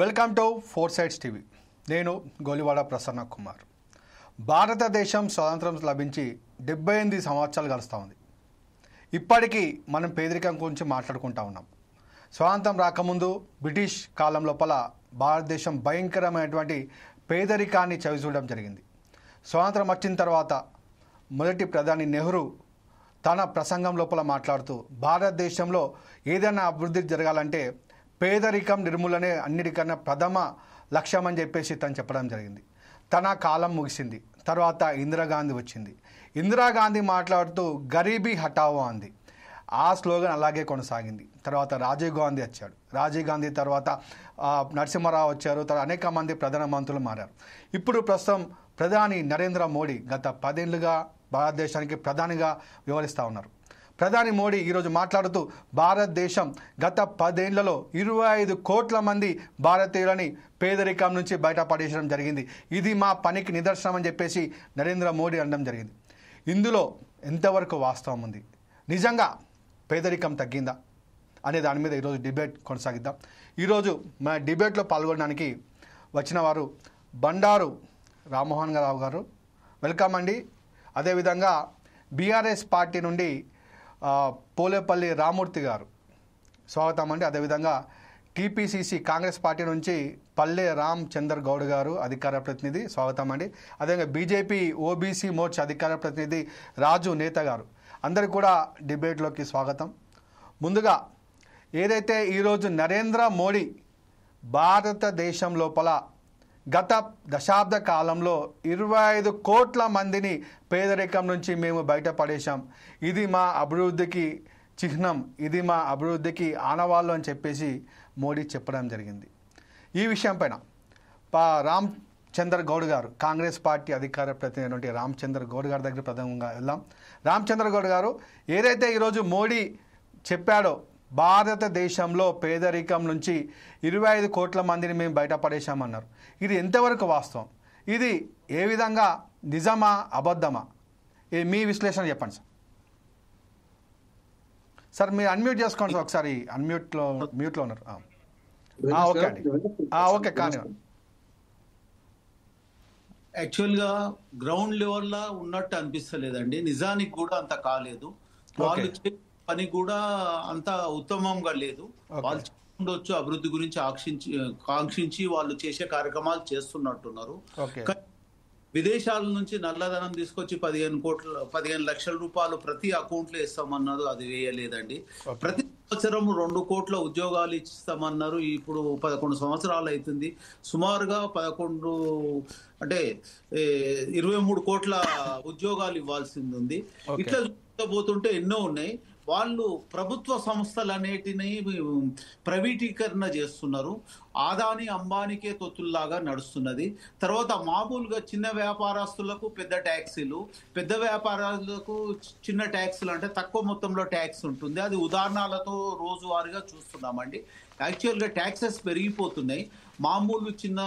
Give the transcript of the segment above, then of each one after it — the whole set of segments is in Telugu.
Welcome to four sides TV. నేను గోలివాడ ప్రసన్న కుమార్. భారతదేశం స్వాతంత్రం లభించి 78 సంవత్సరాలు గడుస్తూ ఉంది. ఇప్పటికీ మనం పేదరికం గురించి మాట్లాడుకుంటూ ఉన్నాం. స్వాతంత్రం రాకముందు బ్రిటిష్ కాలం లోపల భారతదేశం భయంకరమైనటువంటి పేదరికాన్ని చవిచూడడం జరిగింది. స్వాతంత్రం వచ్చిన తర్వాత మొదటి ప్రధాని నెహ్రూ తన ప్రసంగం లోపల మాట్లాడుతూ భారతదేశంలో ఏదైనా అభివృద్ధి జరగాలంటే పేదరికం నిర్మూలనే అన్నిటికన్నా ప్రథమ లక్ష్యం అని చెప్పేసి తను చెప్పడం జరిగింది. తన కాలం ముగిసింది. తర్వాత ఇందిరాగాంధీ వచ్చింది. ఇందిరాగాంధీ మాట్లాడుతూ గరీబీ హటావో అంది. ఆ స్లోగన్ అలాగే కొనసాగింది. తర్వాత రాజీవ్ గాంధీ వచ్చాడు. రాజీవ్ గాంధీ తర్వాత నరసింహారావు వచ్చారు. తర్వాత అనేక మంది ప్రధానమంత్రులు మారారు. ఇప్పుడు ప్రస్తుతం ప్రధాని నరేంద్ర మోడీ గత 10 ఏళ్లుగా భారతదేశానికి ప్రధానిగా వ్యవహరిస్తూ ఉన్నారు. ప్రధాని మోడీ ఈరోజు మాట్లాడుతూ భారతదేశం గత 10 ఏళ్లలో 25 కోట్ల మంది భారతీయులని పేదరికం నుంచి బయటపడేయడం జరిగింది. ఇది మా పనికి నిదర్శనం అని చెప్పేసి నరేంద్ర మోడీ అనడం జరిగింది. ఇందులో ఎంతవరకు వాస్తవం ఉంది? నిజంగా పేదరికం తగ్గిందా అనే దాని మీద ఈరోజు డిబేట్ కొనసాగిద్దాం. ఈరోజు మన డిబేట్లో పాల్గొనడానికి వచ్చిన వారు బండారు రామ్మోహన్ రావు గారు, వెల్కమ్ అండి. అదేవిధంగా బీఆర్ఎస్ పార్టీ నుండి పోలేపల్లి రామూర్తి గారు, స్వాగతం అండి. అదేవిధంగా టీపీసీసీ కాంగ్రెస్ పార్టీ నుంచి పల్లె రామ్ చందర్ గౌడ్ గారు, అధికార ప్రతినిధి, స్వాగతం అండి. అదేవిధంగా బీజేపీ ఓబీసీ మోర్చా అధికార ప్రతినిధి రాజు నేత గారు, అందరికీ కూడా డిబేట్లోకి స్వాగతం. ముందుగా ఏదైతే ఈరోజు నరేంద్ర మోడీ భారతదేశం లోపల గత దశాబ్ద కాలంలో 25 కోట్ల మందిని పేదరికం నుంచి మేము బయటపడేశాం, ఇది మా అభివృద్ధికి చిహ్నం, ఇది మా అభివృద్ధికి ఆనవాళ్ళు అని చెప్పేసి మోడీ చెప్పడం జరిగింది. ఈ విషయం పైన రామ్ చందర్ గౌడ్ గారు, కాంగ్రెస్ పార్టీ అధికార ప్రతినిధి రామ్ చందర్ గౌడ్ గారి దగ్గర ప్రధానంగా వెళ్దాం. రామ్ చందర్ గౌడ్ గారు, ఏదైతే ఈరోజు మోడీ చెప్పాడో భారతదేశంలో పేదరికం నుంచి 25 కోట్ల మందిని మేము బయటపడేశామన్నారు, ఇది ఎంతవరకు వాస్తవం? ఇది ఏ విధంగా నిజమా అబద్ధమా? మీ విశ్లేషణ చెప్పండి సార్. సార్ మీరు అన్మ్యూట్ చేసుకోండి సార్, ఒకసారి మ్యూట్లో ఉన్నారు. ఓకే అండి, ఓకే కానీ యాక్చువల్గా గ్రౌండ్ లెవెల్లో ఉన్నట్టు అనిపిస్తలేదండి. నిజానికి కూడా అంత కాలేదు. వాళ్ళు పని కూడా అంత ఉత్తమంగా లేదు. వాళ్ళు ఉండొచ్చు, అభివృద్ధి గురించి కాంక్షించి వాళ్ళు చేసే కార్యక్రమాలు చేస్తున్నట్టున్నారు. విదేశాల నుంచి నల్లధనం తీసుకొచ్చి 15 లక్షల రూపాయలు ప్రతి అకౌంట్లో ఇస్తామన్నారు, అది వేయలేదండి. ప్రతి సంవత్సరం 2 కోట్ల ఉద్యోగాలు ఇస్తామన్నారు, ఇప్పుడు 11 సంవత్సరాలు అవుతుంది. సుమారుగా 23 కోట్ల ఉద్యోగాలు ఇవ్వాల్సింది ఉంది. ఇట్లా పోతుంటే ఎన్నో ఉన్నాయి. వాళ్ళు ప్రభుత్వ సంస్థలన్నిటిని ప్రైవేటీకరణ చేస్తున్నారు. ఆదాని అంబానీకే తొత్తుల్లాగా నడుస్తున్నది. తర్వాత మామూలుగా చిన్న వ్యాపారస్తులకు పెద్ద ట్యాక్సీలు, పెద్ద వ్యాపారాలకు చిన్న ట్యాక్సీలు, అంటే తక్కువ మొత్తంలో ట్యాక్స్ ఉంటుంది. అది ఉదాహరణలతో రోజువారీగా చూస్తున్నామండి. యాక్చువల్గా ట్యాక్సెస్ పెరిగిపోతున్నాయి. మామూలు చిన్న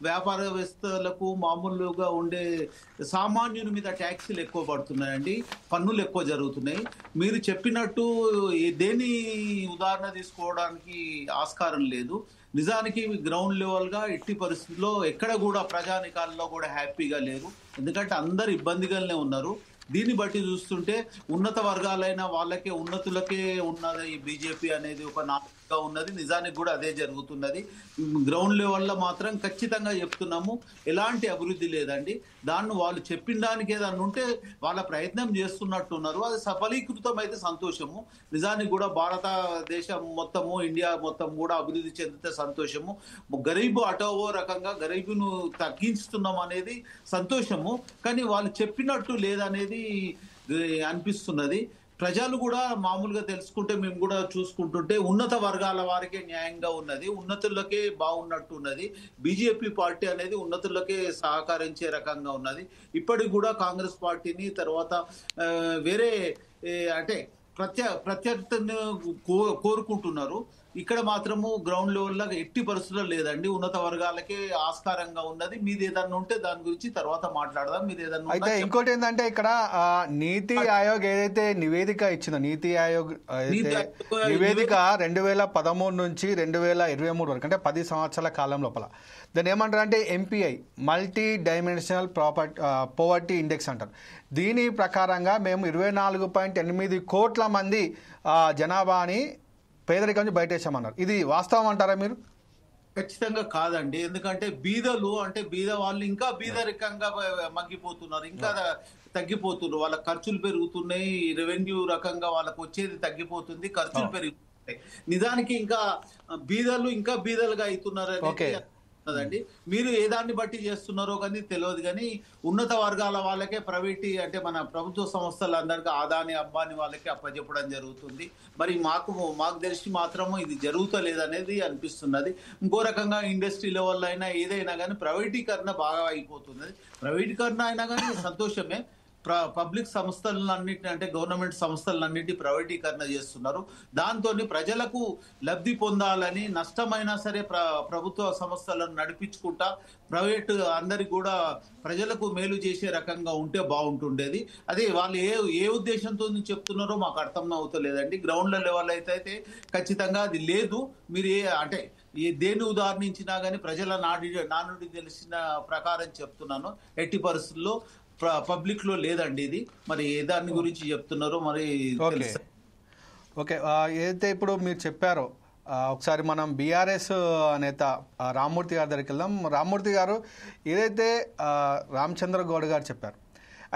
వ్యాపారవేత్తలకు, మామూలుగా ఉండే సామాన్యుని మీద ట్యాక్సీలు ఎక్కువ పడుతున్నాయండి, పన్నులు ఎక్కువ జరుగుతున్నాయి. మీరు చెప్పినట్టు దేని ఉదాహరణ తీసుకోవడానికి ఆస్కారం లేదు. నిజానికి గ్రౌండ్ లెవెల్గా ఎట్టి పరిస్థితుల్లో ఎక్కడ కూడా ప్రజానికాల్లో కూడా హ్యాపీగా లేరు. ఎందుకంటే అందరు ఇబ్బందిగానే ఉన్నారు. దీన్ని బట్టి చూస్తుంటే ఉన్నత వర్గాలైన వాళ్ళకే, ఉన్నతులకే ఉన్నది ఈ బీజేపీ అనేది ఒక నాటకంగా ఉన్నది. నిజానికి కూడా అదే జరుగుతున్నది. గ్రౌండ్ లెవెల్లో మాత్రం ఖచ్చితంగా చెప్తున్నాము, ఎలాంటి అభివృద్ధి లేదండి. దాన్ని వాళ్ళు చెప్పిన దానికి ఏదన్నా ఉంటే వాళ్ళ ప్రయత్నం చేస్తున్నట్టున్నారు, అది సఫలీకృతం అయితే సంతోషము. నిజానికి కూడా భారతదేశం మొత్తము, ఇండియా మొత్తం కూడా అభివృద్ధి చెందితే సంతోషము. గరీబు అటోవో రకంగా గరీబును తగ్గిస్తున్నాం అనేది సంతోషము, కానీ వాళ్ళు చెప్పినట్టు లేదనేది అనిపిస్తున్నది. ప్రజలు కూడా మామూలుగా తెలుసుకుంటే, మేము కూడా చూసుకుంటుంటే ఉన్నత వర్గాల వారికే న్యాయంగా ఉన్నది, ఉన్నతులకే బాగున్నట్టు ఉన్నది. బీజేపీ పార్టీ అనేది ఉన్నతులకే సహకరించే రకంగా ఉన్నది. ఇప్పటికి కూడా కాంగ్రెస్ పార్టీని, తర్వాత వేరే అంటే ప్రత్యర్థిని కోరుకుంటున్నారు. ఇక్కడ మాత్రము గ్రౌండ్ లెవెల్లో ఎట్టి పరిస్థితుల్లో లేదండి. ఉన్నత వర్గాలకే ఆస్కారంగా ఉన్నది. మీది ఏదన్నా ఉంటే దాని గురించి తర్వాత మాట్లాడదాం. మీరు ఏదన్నా అయితే ఇంకోటి ఏంటంటే ఇక్కడ నీతి ఆయోగ్ ఏదైతే నివేదిక ఇచ్చిందో, నీతి ఆయోగ్ నివేదిక 2013 నుంచి 2023 వరకు, అంటే 10 సంవత్సరాల కాలం లోపల దాన్ని ఏమంటారు అంటే MPI, multi dimensional poverty index అంటారు. దీని ప్రకారంగా మేము 24.8 కోట్ల మంది జనాభాని పేదరికం నుంచి బయటేసామన్నారు. ఇది వాస్తవం అంటారా మీరు? ఖచ్చితంగా కాదండి. ఎందుకంటే బీదలు అంటే బీద వాళ్ళు ఇంకా బీదరికంగా మగ్గిపోతున్నారు, ఇంకా తగ్గిపోతున్నారు. వాళ్ళ ఖర్చులు పెరుగుతున్నాయి, రెవెన్యూ రకంగా వాళ్ళకు వచ్చేది తగ్గిపోతుంది, ఖర్చులు పెరుగుతున్నాయి. నిజానికి ఇంకా బీదలు ఇంకా బీదలుగా అవుతున్నారు అనేది మీరు ఏ దాన్ని బట్టి చేస్తున్నారో కానీ తెలియదు. కానీ ఉన్నత వర్గాల వాళ్ళకే ప్రైవేట్ అంటే మన ప్రభుత్వ సంస్థలందరికీ అదాని అంబానీ వాళ్ళకి అప్పచెప్పడం జరుగుతుంది. మరి మాకు తెలిసి మాత్రము ఇది జరుగుతలేదనేది అనిపిస్తున్నది. ఇంకో రకంగా ఇండస్ట్రీ లెవెల్ అయినా ఏదైనా కానీ ప్రైవేటీకరణ బాగా అయిపోతున్నది. ప్రైవేటీకరణ అయినా కానీ సంతోషమే. పబ్లిక్ సంస్థలన్నింటినీ అంటే గవర్నమెంట్ సంస్థలన్నింటినీ ప్రైవేటీకరణ చేస్తున్నారు. దాంతో ప్రజలకు లబ్ధి పొందాలని నష్టమైనా సరే ప్రభుత్వ సంస్థలను నడిపించుకుంటా ప్రైవేటు అందరికి కూడా ప్రజలకు మేలు చేసే రకంగా ఉంటే బాగుంటుండేది. అదే వాళ్ళు ఏ ఉద్దేశంతో చెప్తున్నారో మాకు అర్థం అవుతలేదండి. గ్రౌండ్ లెవెల్ అయితే ఖచ్చితంగా అది లేదు. మీరు అంటే దేని ఉదాహరణించినా కానీ ప్రజల నానుడి తెలిసిన ప్రకారం చెప్తున్నాను. ఎట్టి పరిస్థితుల్లో పబ్లిక్ లో లేదండి ఇది. మరి ఏ దాని గురించి చెప్తున్నారో మరి ఓకే. ఏదైతే ఇప్పుడు మీరు చెప్పారో ఒకసారి మనం బీఆర్ఎస్ నేత రామ్మూర్తి గారి దగ్గరికి వెళ్దాం. రామ్మూర్తి గారు, ఏదైతే రామచంద్ర గౌడ్ గారు చెప్పారు,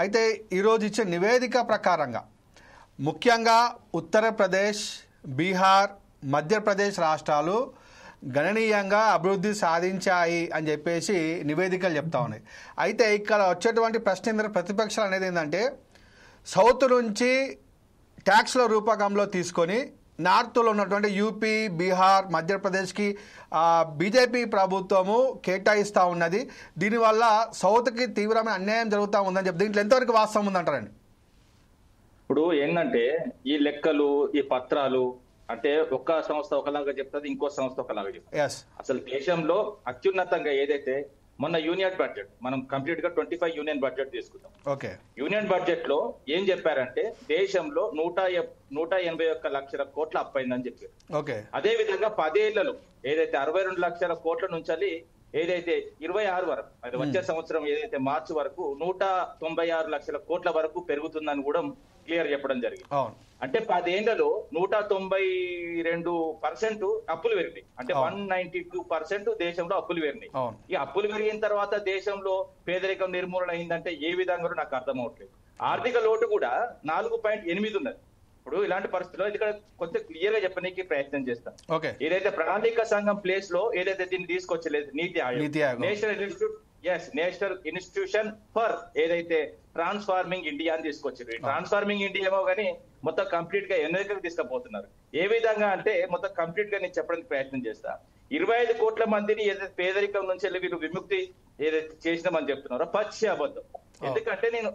అయితే ఈరోజు ఇచ్చే నివేదిక ప్రకారంగా ముఖ్యంగా ఉత్తరప్రదేశ్, బీహార్, మధ్యప్రదేశ్ రాష్ట్రాలు గణనీయంగా అభివృద్ధి సాధించాయి అని చెప్పేసి నివేదికలు చెప్తా ఉన్నాయి. అయితే ఇక్కడ వచ్చేటువంటి ప్రశ్న ఏంటంటే ప్రతిపక్షాలు అనేది ఏంటంటే సౌత్ నుంచి ట్యాక్స్ల రూపకంలో తీసుకొని నార్త్లో ఉన్నటువంటి యూపీ, బీహార్, మధ్యప్రదేశ్కి బీజేపీ ప్రభుత్వము కేటాయిస్తూ ఉన్నది. దీనివల్ల సౌత్కి తీవ్రమైన అన్యాయం జరుగుతూ ఉందని చెప్పి దీంట్లో ఎంతవరకు వాస్తవం ఉందంటారండి? ఇప్పుడు ఏంటంటే ఈ లెక్కలు, ఈ పత్రాలు అంటే ఒక్క సంస్థ ఒకలాగా చెప్తుంది, ఇంకో సంస్థ ఒకలాగా చెప్తుంది. అసలు దేశంలో అత్యున్నతంగా ఏదైతే మొన్న యూనియన్ బడ్జెట్ మనం కంప్లీట్ గా 25 యూనియన్ బడ్జెట్ తీసుకుందాం. యూనియన్ బడ్జెట్ లో ఏం చెప్పారంటే దేశంలో 181 లక్షల కోట్ల అప్పైందని చెప్పారు. అదే విధంగా 10 ఏళ్లలో ఏదైతే 62 లక్షల కోట్ల నుంచి ఏదైతే 26 వరకు అది వచ్చే సంవత్సరం ఏదైతే మార్చి వరకు 196 లక్షల కోట్ల వరకు పెరుగుతుందని కూడా క్లియర్ చెప్పడం జరిగింది. అంటే 10 ఏళ్లలో 192% అప్పులు పెరిగినాయి. అంటే 192% దేశంలో అప్పులు పెరిగినాయి. ఈ అప్పులు పెరిగిన తర్వాత దేశంలో పేదరికం నిర్మూలన అయిందంటే ఏ విధంగా నాకు అర్థం అవట్లేదు. ఆర్థిక లోటు కూడా 4.8 ఉన్నది. ఇప్పుడు ఇలాంటి పరిస్థితుల్లో ఇక్కడ కొంచెం క్లియర్ గా చెప్పడానికి ప్రయత్నం చేస్తాం. ఏదైతే ప్రణాళిక సంఘం ప్లేస్ లో ఏదైతే దీన్ని తీసుకొచ్చలేదు నీతి ఆయోగ్, నేషనల్ ఇన్స్టిట్యూషన్ ఫర్ ఏదైతే ట్రాన్స్ఫార్మింగ్ ఇండియా అని తీసుకొచ్చారు. ట్రాన్స్ఫార్మింగ్ ఇండియా ఏమో కానీ మొత్తం కంప్లీట్ గా ఎన్నికలకు తీసుకుపోతున్నారు. ఏ విధంగా అంటే మొత్తం కంప్లీట్ గా నేను చెప్పడానికి ప్రయత్నం చేస్తా. 25 కోట్ల మందిని ఏదైతే పేదరికం నుంచి వీళ్ళు విముక్తి ఏదైతే చేసినామని చెప్తున్నారో పచ్చి అబద్ధం. ఎందుకంటే నేను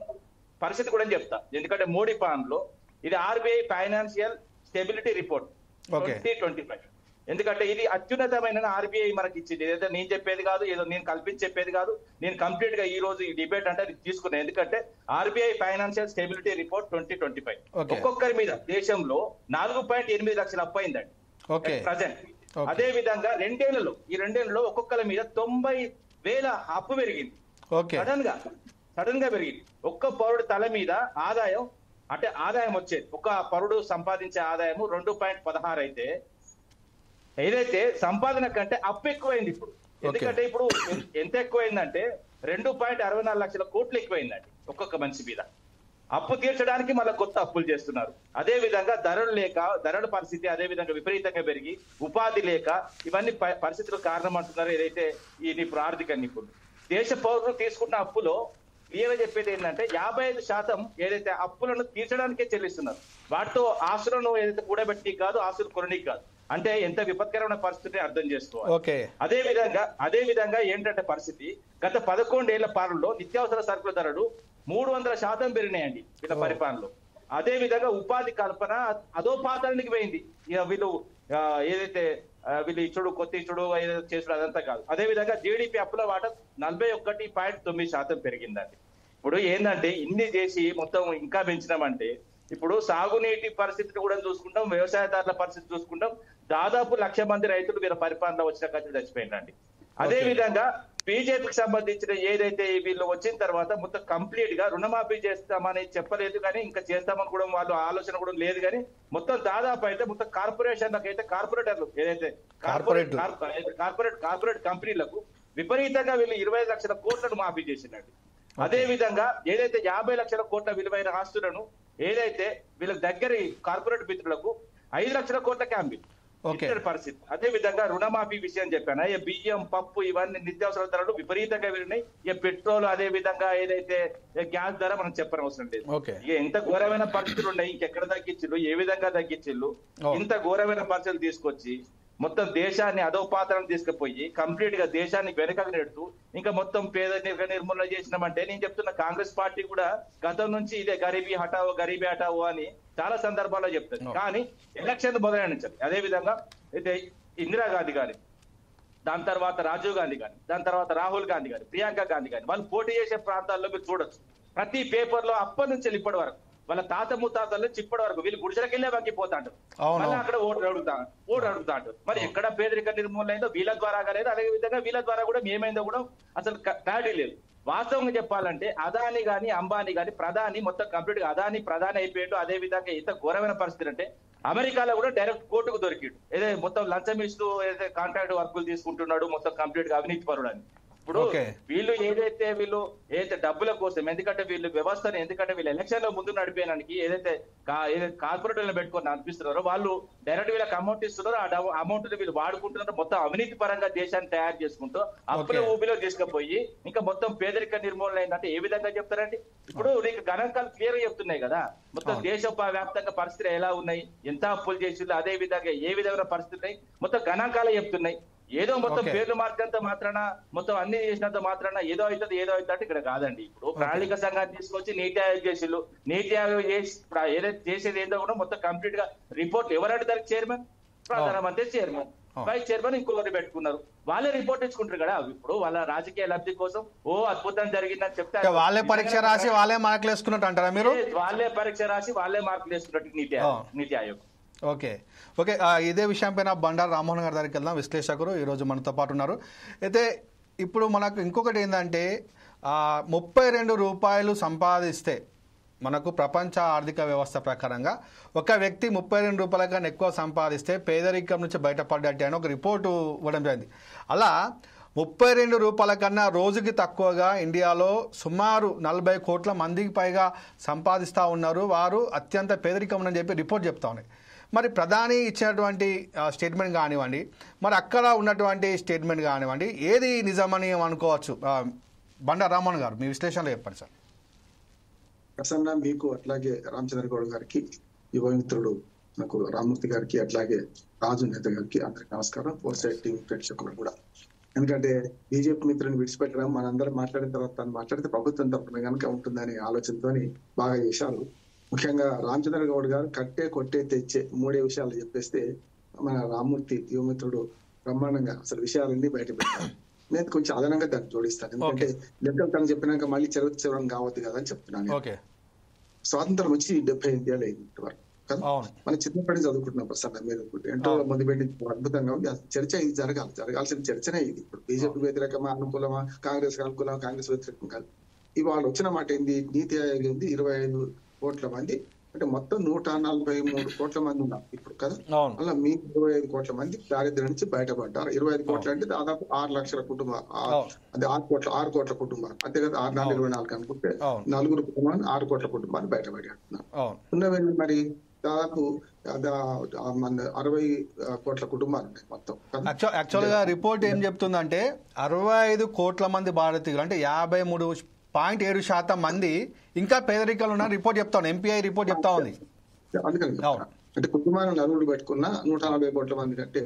పరిస్థితి కూడా చెప్తా. ఎందుకంటే మోడీ పాలనలో ఇది ఆర్బీఐ ఫైనాన్షియల్ స్టెబిలిటీ రిపోర్ట్ 2025. ఎందుకంటే ఇది అత్యున్నతమైన ఆర్బీఐ మనకి ఇచ్చింది. ఏదైతే నేను చెప్పేది కాదు, ఏదో నేను కల్పించి చెప్పేది కాదు. నేను కంప్లీట్ గా ఈ రోజు ఈ డిబేట్ అంటే అది తీసుకున్నాను. ఎందుకంటే ఆర్బీఐ ఫైనాన్షియల్ స్టెబిలిటీ రిపోర్ట్ 2025 ఒక్కొక్కరి మీద దేశంలో 4.8 లక్షలు అప్పు అయిందండి ప్రజెంట్. అదే విధంగా ఈ రెండేళ్లలో ఒక్కొక్కరి మీద 90,000 అప్పు పెరిగింది. సడన్ గా పెరిగింది. ఒక్క పౌరుడు తల మీద ఆదాయం వచ్చేది, ఒక పౌరుడు సంపాదించే ఆదాయము 2.16 అయితే ఏదైతే సంపాదన కంటే అప్పు ఎక్కువైంది ఇప్పుడు. ఎందుకంటే ఇప్పుడు ఎంత ఎక్కువైందంటే 2.64 లక్షల కోట్లు ఎక్కువైందండి ఒక్కొక్క మనిషి మీద. అప్పు తీర్చడానికి మళ్ళీ కొత్త అప్పులు చేస్తున్నారు. అదే విధంగా ధరల పరిస్థితి అదే విధంగా విపరీతంగా పెరిగి ఉపాధి లేక ఇవన్నీ పరిస్థితులు కారణం అంటున్నారు ఏదైతే ఈ ఆర్థిక నిపుణులు. దేశ పౌరులు తీసుకున్న అప్పులో క్లియర్ చెప్పేది ఏంటంటే 55% ఏదైతే అప్పులను తీర్చడానికే చెల్లిస్తున్నారు. వాటితో ఆస్తులను ఏదైతే కూడబెట్టి కాదు, ఆస్తులు కొనడానికి కాదు. అంటే ఎంత విపత్కరమైన పరిస్థితిని అర్థం చేసుకోవాలి. అదే విధంగా ఏంటంటే పరిస్థితి గత 11 ఏళ్ల పాలనలో నిత్యావసర సరుకుల ధరలు 300% పెరిగినాయండి వీళ్ళ పరిపాలనలో. అదే విధంగా ఉపాధి కల్పన అదో పాతానికి పోయింది. వీళ్ళు ఏదైతే వీళ్ళు ఇచ్చుడు కొత్త ఇచ్చుడు ఏదైతే చేసుడు అదంతా కాదు. అదే విధంగా జీడిపి అప్పుల వాటా 41.9% పెరిగిందండి. ఇప్పుడు ఏంటంటే ఇన్ని చేసి మొత్తం ఇంకా పెంచినామంటే ఇప్పుడు సాగునీటి పరిస్థితిని కూడా చూసుకుంటాం, వ్యవసాయదారుల పరిస్థితి చూసుకుంటాం. దాదాపు 1,00,000 మంది రైతులు వీళ్ళ పరిపాలన వచ్చిన ఖర్చు చచ్చిపోయిందండి. అదే విధంగా బీజేపీకి సంబంధించిన ఏదైతే వీళ్ళు వచ్చిన తర్వాత మొత్తం కంప్లీట్ గా రుణమాఫీ చేస్తామని చెప్పలేదు, కానీ ఇంకా చేస్తామని కూడా వాళ్ళు ఆలోచన కూడా లేదు. కానీ మొత్తం దాదాపు అయితే మొత్తం కార్పొరేషన్లకు అయితే కార్పొరేటర్లు ఏదైతే కార్పొరేట్ కంపెనీలకు విపరీతంగా వీళ్ళు 25 లక్షల కోట్లను మాఫీ చేసినట్టు. అదే విధంగా ఏదైతే 50 లక్షల కోట్ల విలువైన ఆస్తులను ఏదైతే వీళ్ళకి దగ్గర కార్పొరేట్ మిత్రులకు 5 లక్షల కోట్లకే అమ్మి పరిస్థితి. అదే విధంగా రుణమాఫీ విషయం చెప్పాను. బియ్యం, పప్పు ఇవన్నీ నిత్యావసర ధరలు విపరీతంగా పెరిగినాయి. పెట్రోల్ అదే విధంగా ఏదైతే గ్యాస్ ధర మనం చెప్పనవసరం లేదు. ఎంత ఘోరమైన పరిస్థితులు ఉన్నాయి, ఇంకెక్కడ తగ్గించిల్లు, ఏ విధంగా తగ్గించిల్లు, ఇంత ఘోరమైన పరిస్థితులు తీసుకొచ్చి మొత్తం దేశాన్ని అధోపాతనం తీసుకుపోయి కంప్లీట్ గా దేశాన్ని వెనకకు నెడుతూ ఇంకా మొత్తం పేదరిక నిర్మూలన చేసినామంటే నేను చెప్తున్న కాంగ్రెస్ పార్టీ కూడా గతం నుంచి ఇదే గరీబీ హటావో అని చాలా సందర్భాల్లో చెప్తుంది. కానీ ఎలక్షన్ మొదలైన నుంచి అదే విధంగా అయితే ఇందిరాగాంధీ గారి, దాని తర్వాత రాజీవ్ గాంధీ గాని, దాని తర్వాత రాహుల్ గాంధీ గాని, ప్రియాంక గాంధీ గాని వాళ్ళు పోటీ చేసే ప్రాంతాల్లో మీరు చూడొచ్చు. ప్రతి పేపర్ లో అప్పటి నుంచి ఇప్పటి వరకు వాళ్ళ తాత ముత్తాతల్లో చిప్పటి వరకు వీళ్ళు గుడిసెలకెళ్ళే వంగిపోతాడు, మళ్ళీ అక్కడ ఓటు అడుగుతాడు. మరి ఎక్కడ పేదరిక నిర్మూలన అయిందో వీళ్ళ ద్వారా లేదు. అదే విధంగా వీళ్ళ ద్వారా కూడా ఏమైందో కూడా అసలు క్లారిటీ లేదు. వాస్తవంగా చెప్పాలంటే అదాని గాని, అంబానీ గాని, ప్రధాని మొత్తం కంప్లీట్ గా అదాని ప్రధాని అయిపోయాడు. అదే విధంగా ఇంత ఘోరమైన పరిస్థితి అంటే అమెరికాలో కూడా డైరెక్ట్ కోర్టుకు దొరికిడు. ఏదైతే మొత్తం లంచం ఇస్తూ ఏదైతే కాంట్రాక్ట్ వర్కులు తీసుకుంటున్నాడు, మొత్తం కంప్లీట్ గా అవినీతి పరుడు అని. ఇప్పుడు వీళ్ళు ఏదైతే డబ్బుల కోసం, ఎందుకంటే వీళ్ళు వ్యవస్థను, ఎందుకంటే వీళ్ళు ఎలక్షన్ లో ముందు నడిపేయడానికి ఏదైతే కార్పొరేటర్లను పెట్టుకొని అనిపిస్తున్నారో వాళ్ళు డైరెక్ట్ వీళ్ళకి అమౌంట్ ఇస్తున్నారో ఆ అమౌంట్ వీళ్ళు వాడుకుంటున్నారో మొత్తం అవినీతి పరంగా దేశాన్ని తయారు చేసుకుంటూ అప్పుల ఊబిలో తీసుకుపోయి ఇంకా మొత్తం పేదరిక నిర్మూలన అయిందంటే ఏ విధంగా చెప్తారండి? ఇప్పుడు నీకు గణాంకాలు క్లియర్ గా చెప్తున్నాయి కదా, మొత్తం దేశ వ్యాప్తంగా పరిస్థితులు ఎలా ఉన్నాయి, ఎంత అప్పులు చేసిందో, అదే విధంగా ఏ విధమైన పరిస్థితులు ఉన్నాయి, మొత్తం గణాంకాలే చెప్తున్నాయి. ఏదో మొత్తం పేర్లు మార్చినంత మాత్రాన, మొత్తం అన్ని చేసినంత మాత్రాన ఏదో అవుతుంది అంటే ఇక్కడ కాదండి. ఇప్పుడు ప్రణాళిక సంఘాన్ని తీసుకొచ్చి నీతి ఆయోగ్ చేసిళ్ళు, నీతి ఆయోగ్ చేసి ఏదైతే చేసేది ఏందో కూడా మొత్తం కంప్లీట్ గా రిపోర్ట్ ఎవరంటే దానికి చైర్మన్, ప్రధానమంత్రి చైర్మన్, వైస్ చైర్మన్ ఇంకొకరు పెట్టుకున్నారు. వాళ్ళే రిపోర్ట్ ఇచ్చుకుంటారు కదా. ఇప్పుడు వాళ్ళ రాజకీయ లబ్ధి కోసం అద్భుతం జరిగిందని చెప్తే వాళ్ళే పరీక్ష రాసి వాళ్ళే మార్కులు వేసుకున్నట్టు అంటారా మీరు? వాళ్ళే పరీక్ష రాసి వాళ్ళే మార్కులు వేసుకున్నట్టు నీతి ఆయోగ్. ఓకే, ఇదే విషయం పైన బండారు రామ్మోహన్ గారి దగ్గరికి వెళ్దాం. విశ్లేషకులు ఈరోజు మనతో పాటు ఉన్నారు. అయితే ఇప్పుడు మనకు ఇంకొకటి ఏంటంటే 32 రూపాయలు సంపాదిస్తే మనకు ప్రపంచ ఆర్థిక వ్యవస్థ ప్రకారంగా ఒక వ్యక్తి 32 రూపాయల కన్నా ఎక్కువ సంపాదిస్తే పేదరికం నుంచి బయటపడ్డట్టు అని ఒక రిపోర్టు ఇవ్వడం జరిగింది. అలా 32 రూపాయల కన్నా రోజుకి తక్కువగా ఇండియాలో సుమారు 40 కోట్ల మందికి పైగా సంపాదిస్తూ ఉన్నారు. వారు అత్యంత పేదరికం అని చెప్పి రిపోర్ట్ చెప్తా ఉన్నాయి. మరి ప్రధాని ఇచ్చినటువంటి స్టేట్మెంట్ కానివ్వండి, మరి అక్కడ ఉన్నటువంటి స్టేట్మెంట్ కానివ్వండి, ఏది నిజమని అనుకోవచ్చు? బండారు రామ్మోహన్ గారు మీ విశ్లేషణలో చెప్పండి సార్. ప్రసన్న, మీకు అట్లాగే రామచంద్ర గౌడ్ గారికి, యువమిత్రుడు నాకు రామ్మూర్తి గారికి, అట్లాగే రాజు నేత గారికి అందరికి నమస్కారం. ఫోర్సైట్ టీవీ ప్రేక్షకులు కూడా. ఎందుకంటే బీజేపీ మిత్రుని విడిచిపెట్టడం, మనందరం మాట్లాడిన తర్వాత తను మాట్లాడితే ప్రభుత్వం తరపున కనుక ఉంటుందనే ఆలోచనతోని బాగా చేశారు. ముఖ్యంగా రామచంద్ర గౌడ్ గారు కట్టే కొట్టే తెచ్చే 3 విషయాలు చెప్పేస్తే మన రామ్మూర్తి యువమిత్రుడు బ్రహ్మాండంగా అసలు విషయాలన్నీ బయట పెట్టారు. నేను కొంచెం అదనంగా దాన్ని జోడిస్తాను. ఎందుకంటే లెక్కలు తను చెప్పినాక మళ్ళీ చివరం కావద్దు కదా అని చెప్తున్నాను. స్వాతంత్రం వచ్చి 75 ఏళ్ళు అయింది వరకు కదా. మన చిన్నప్పటి నుంచి చదువుకుంటున్నాం ప్రసన్న, మీరు ఎంతో మంది పెట్టి అద్భుతంగా ఉంది. చర్చ ఇది జరగాల్సిన చర్చనే ఇది. ఇప్పుడు బీజేపీ వ్యతిరేకమా, అనుకూలమా, కాంగ్రెస్ అనుకూలమా, కాంగ్రెస్ వ్యతిరేకం కాదు. ఇవాళ వచ్చిన మాట ఏంది? నీతి ఆయోగ్ ఉంది 25 కోట్ల మంది, అంటే మొత్తం 143 కోట్ల మంది ఉన్నారు ఇప్పుడు కదా. అలా మీ 25 కోట్ల మంది దారిద్ర్యం నుంచి బయటపడ్డారు. 25 కోట్లు అంటే దాదాపు 6 లక్షల కుటుంబాలు, అదే 6 కోట్ల కుటుంబాలు, అంతే కదా. 6×4 అనుకుంటే 4 కుటుంబాలు 6 కోట్ల కుటుంబాలు బయటపడి అంటున్నారు. ఉన్నవన్నీ మరి దాదాపు 60 కోట్ల కుటుంబాలు ఉన్నాయి మొత్తం. యాక్చువల్ గా రిపోర్ట్ ఏం చెప్తుందంటే 65 కోట్ల మంది భారతీయులు, అంటే 53.7% మంది ఇంకా పేదరికాలు ఉన్న రిపోర్ట్ చెప్తా ఉంది. ఎంపీఐ రిపోర్ట్ చెప్తా ఉంది. అందుకని అంటే కుటుంబాలను నలుగురు పెట్టుకున్న 140 కోట్ల మంది కంటే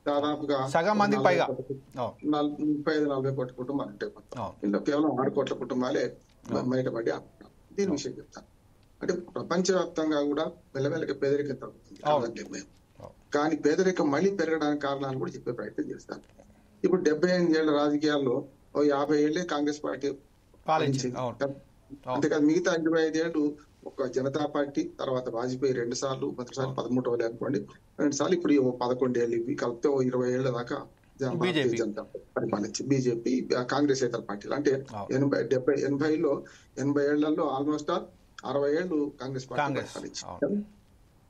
దాదాపుగా సగం మంది పైగా 35-40 కోట్ల కుటుంబాలు ఉంటాయి మొత్తం. ఇందులో కేవలం 6 కోట్ల కుటుంబాలే బయటపడి అంటున్నాం. దీని విషయం చెప్తాను. అంటే ప్రపంచవ్యాప్తంగా కూడా మెల్లమెల్లగా పేదరికం తగ్గుతుంది. కానీ పేదరికం మళ్ళీ పెరగడానికి కారణాలు కూడా చెప్పే ప్రయత్నం చేస్తాను. ఇప్పుడు 78 ఏళ్ల రాజకీయాల్లో 50 ఏళ్లే కాంగ్రెస్ పార్టీ పాలించింది. అంతేకాదు మిగతా 25 ఏళ్ళు ఒక జనతా పార్టీ, తర్వాత వాజ్పేయి 2 సార్లు, మొదటిసారి 13 అనుకోండి 2 సార్లు, ఇప్పుడు 11 ఏళ్ళు, ఇవి కలిపితే 20 ఏళ్ల దాకా భారతీయ జనతా పరిపాలించి బీజేపీ కాంగ్రెస్ ఇతర పార్టీలు. అంటే 80 ఏళ్లలో ఆల్మోస్ట్ 60 ఏళ్ళు కాంగ్రెస్ పార్టీ పరిపాలించి.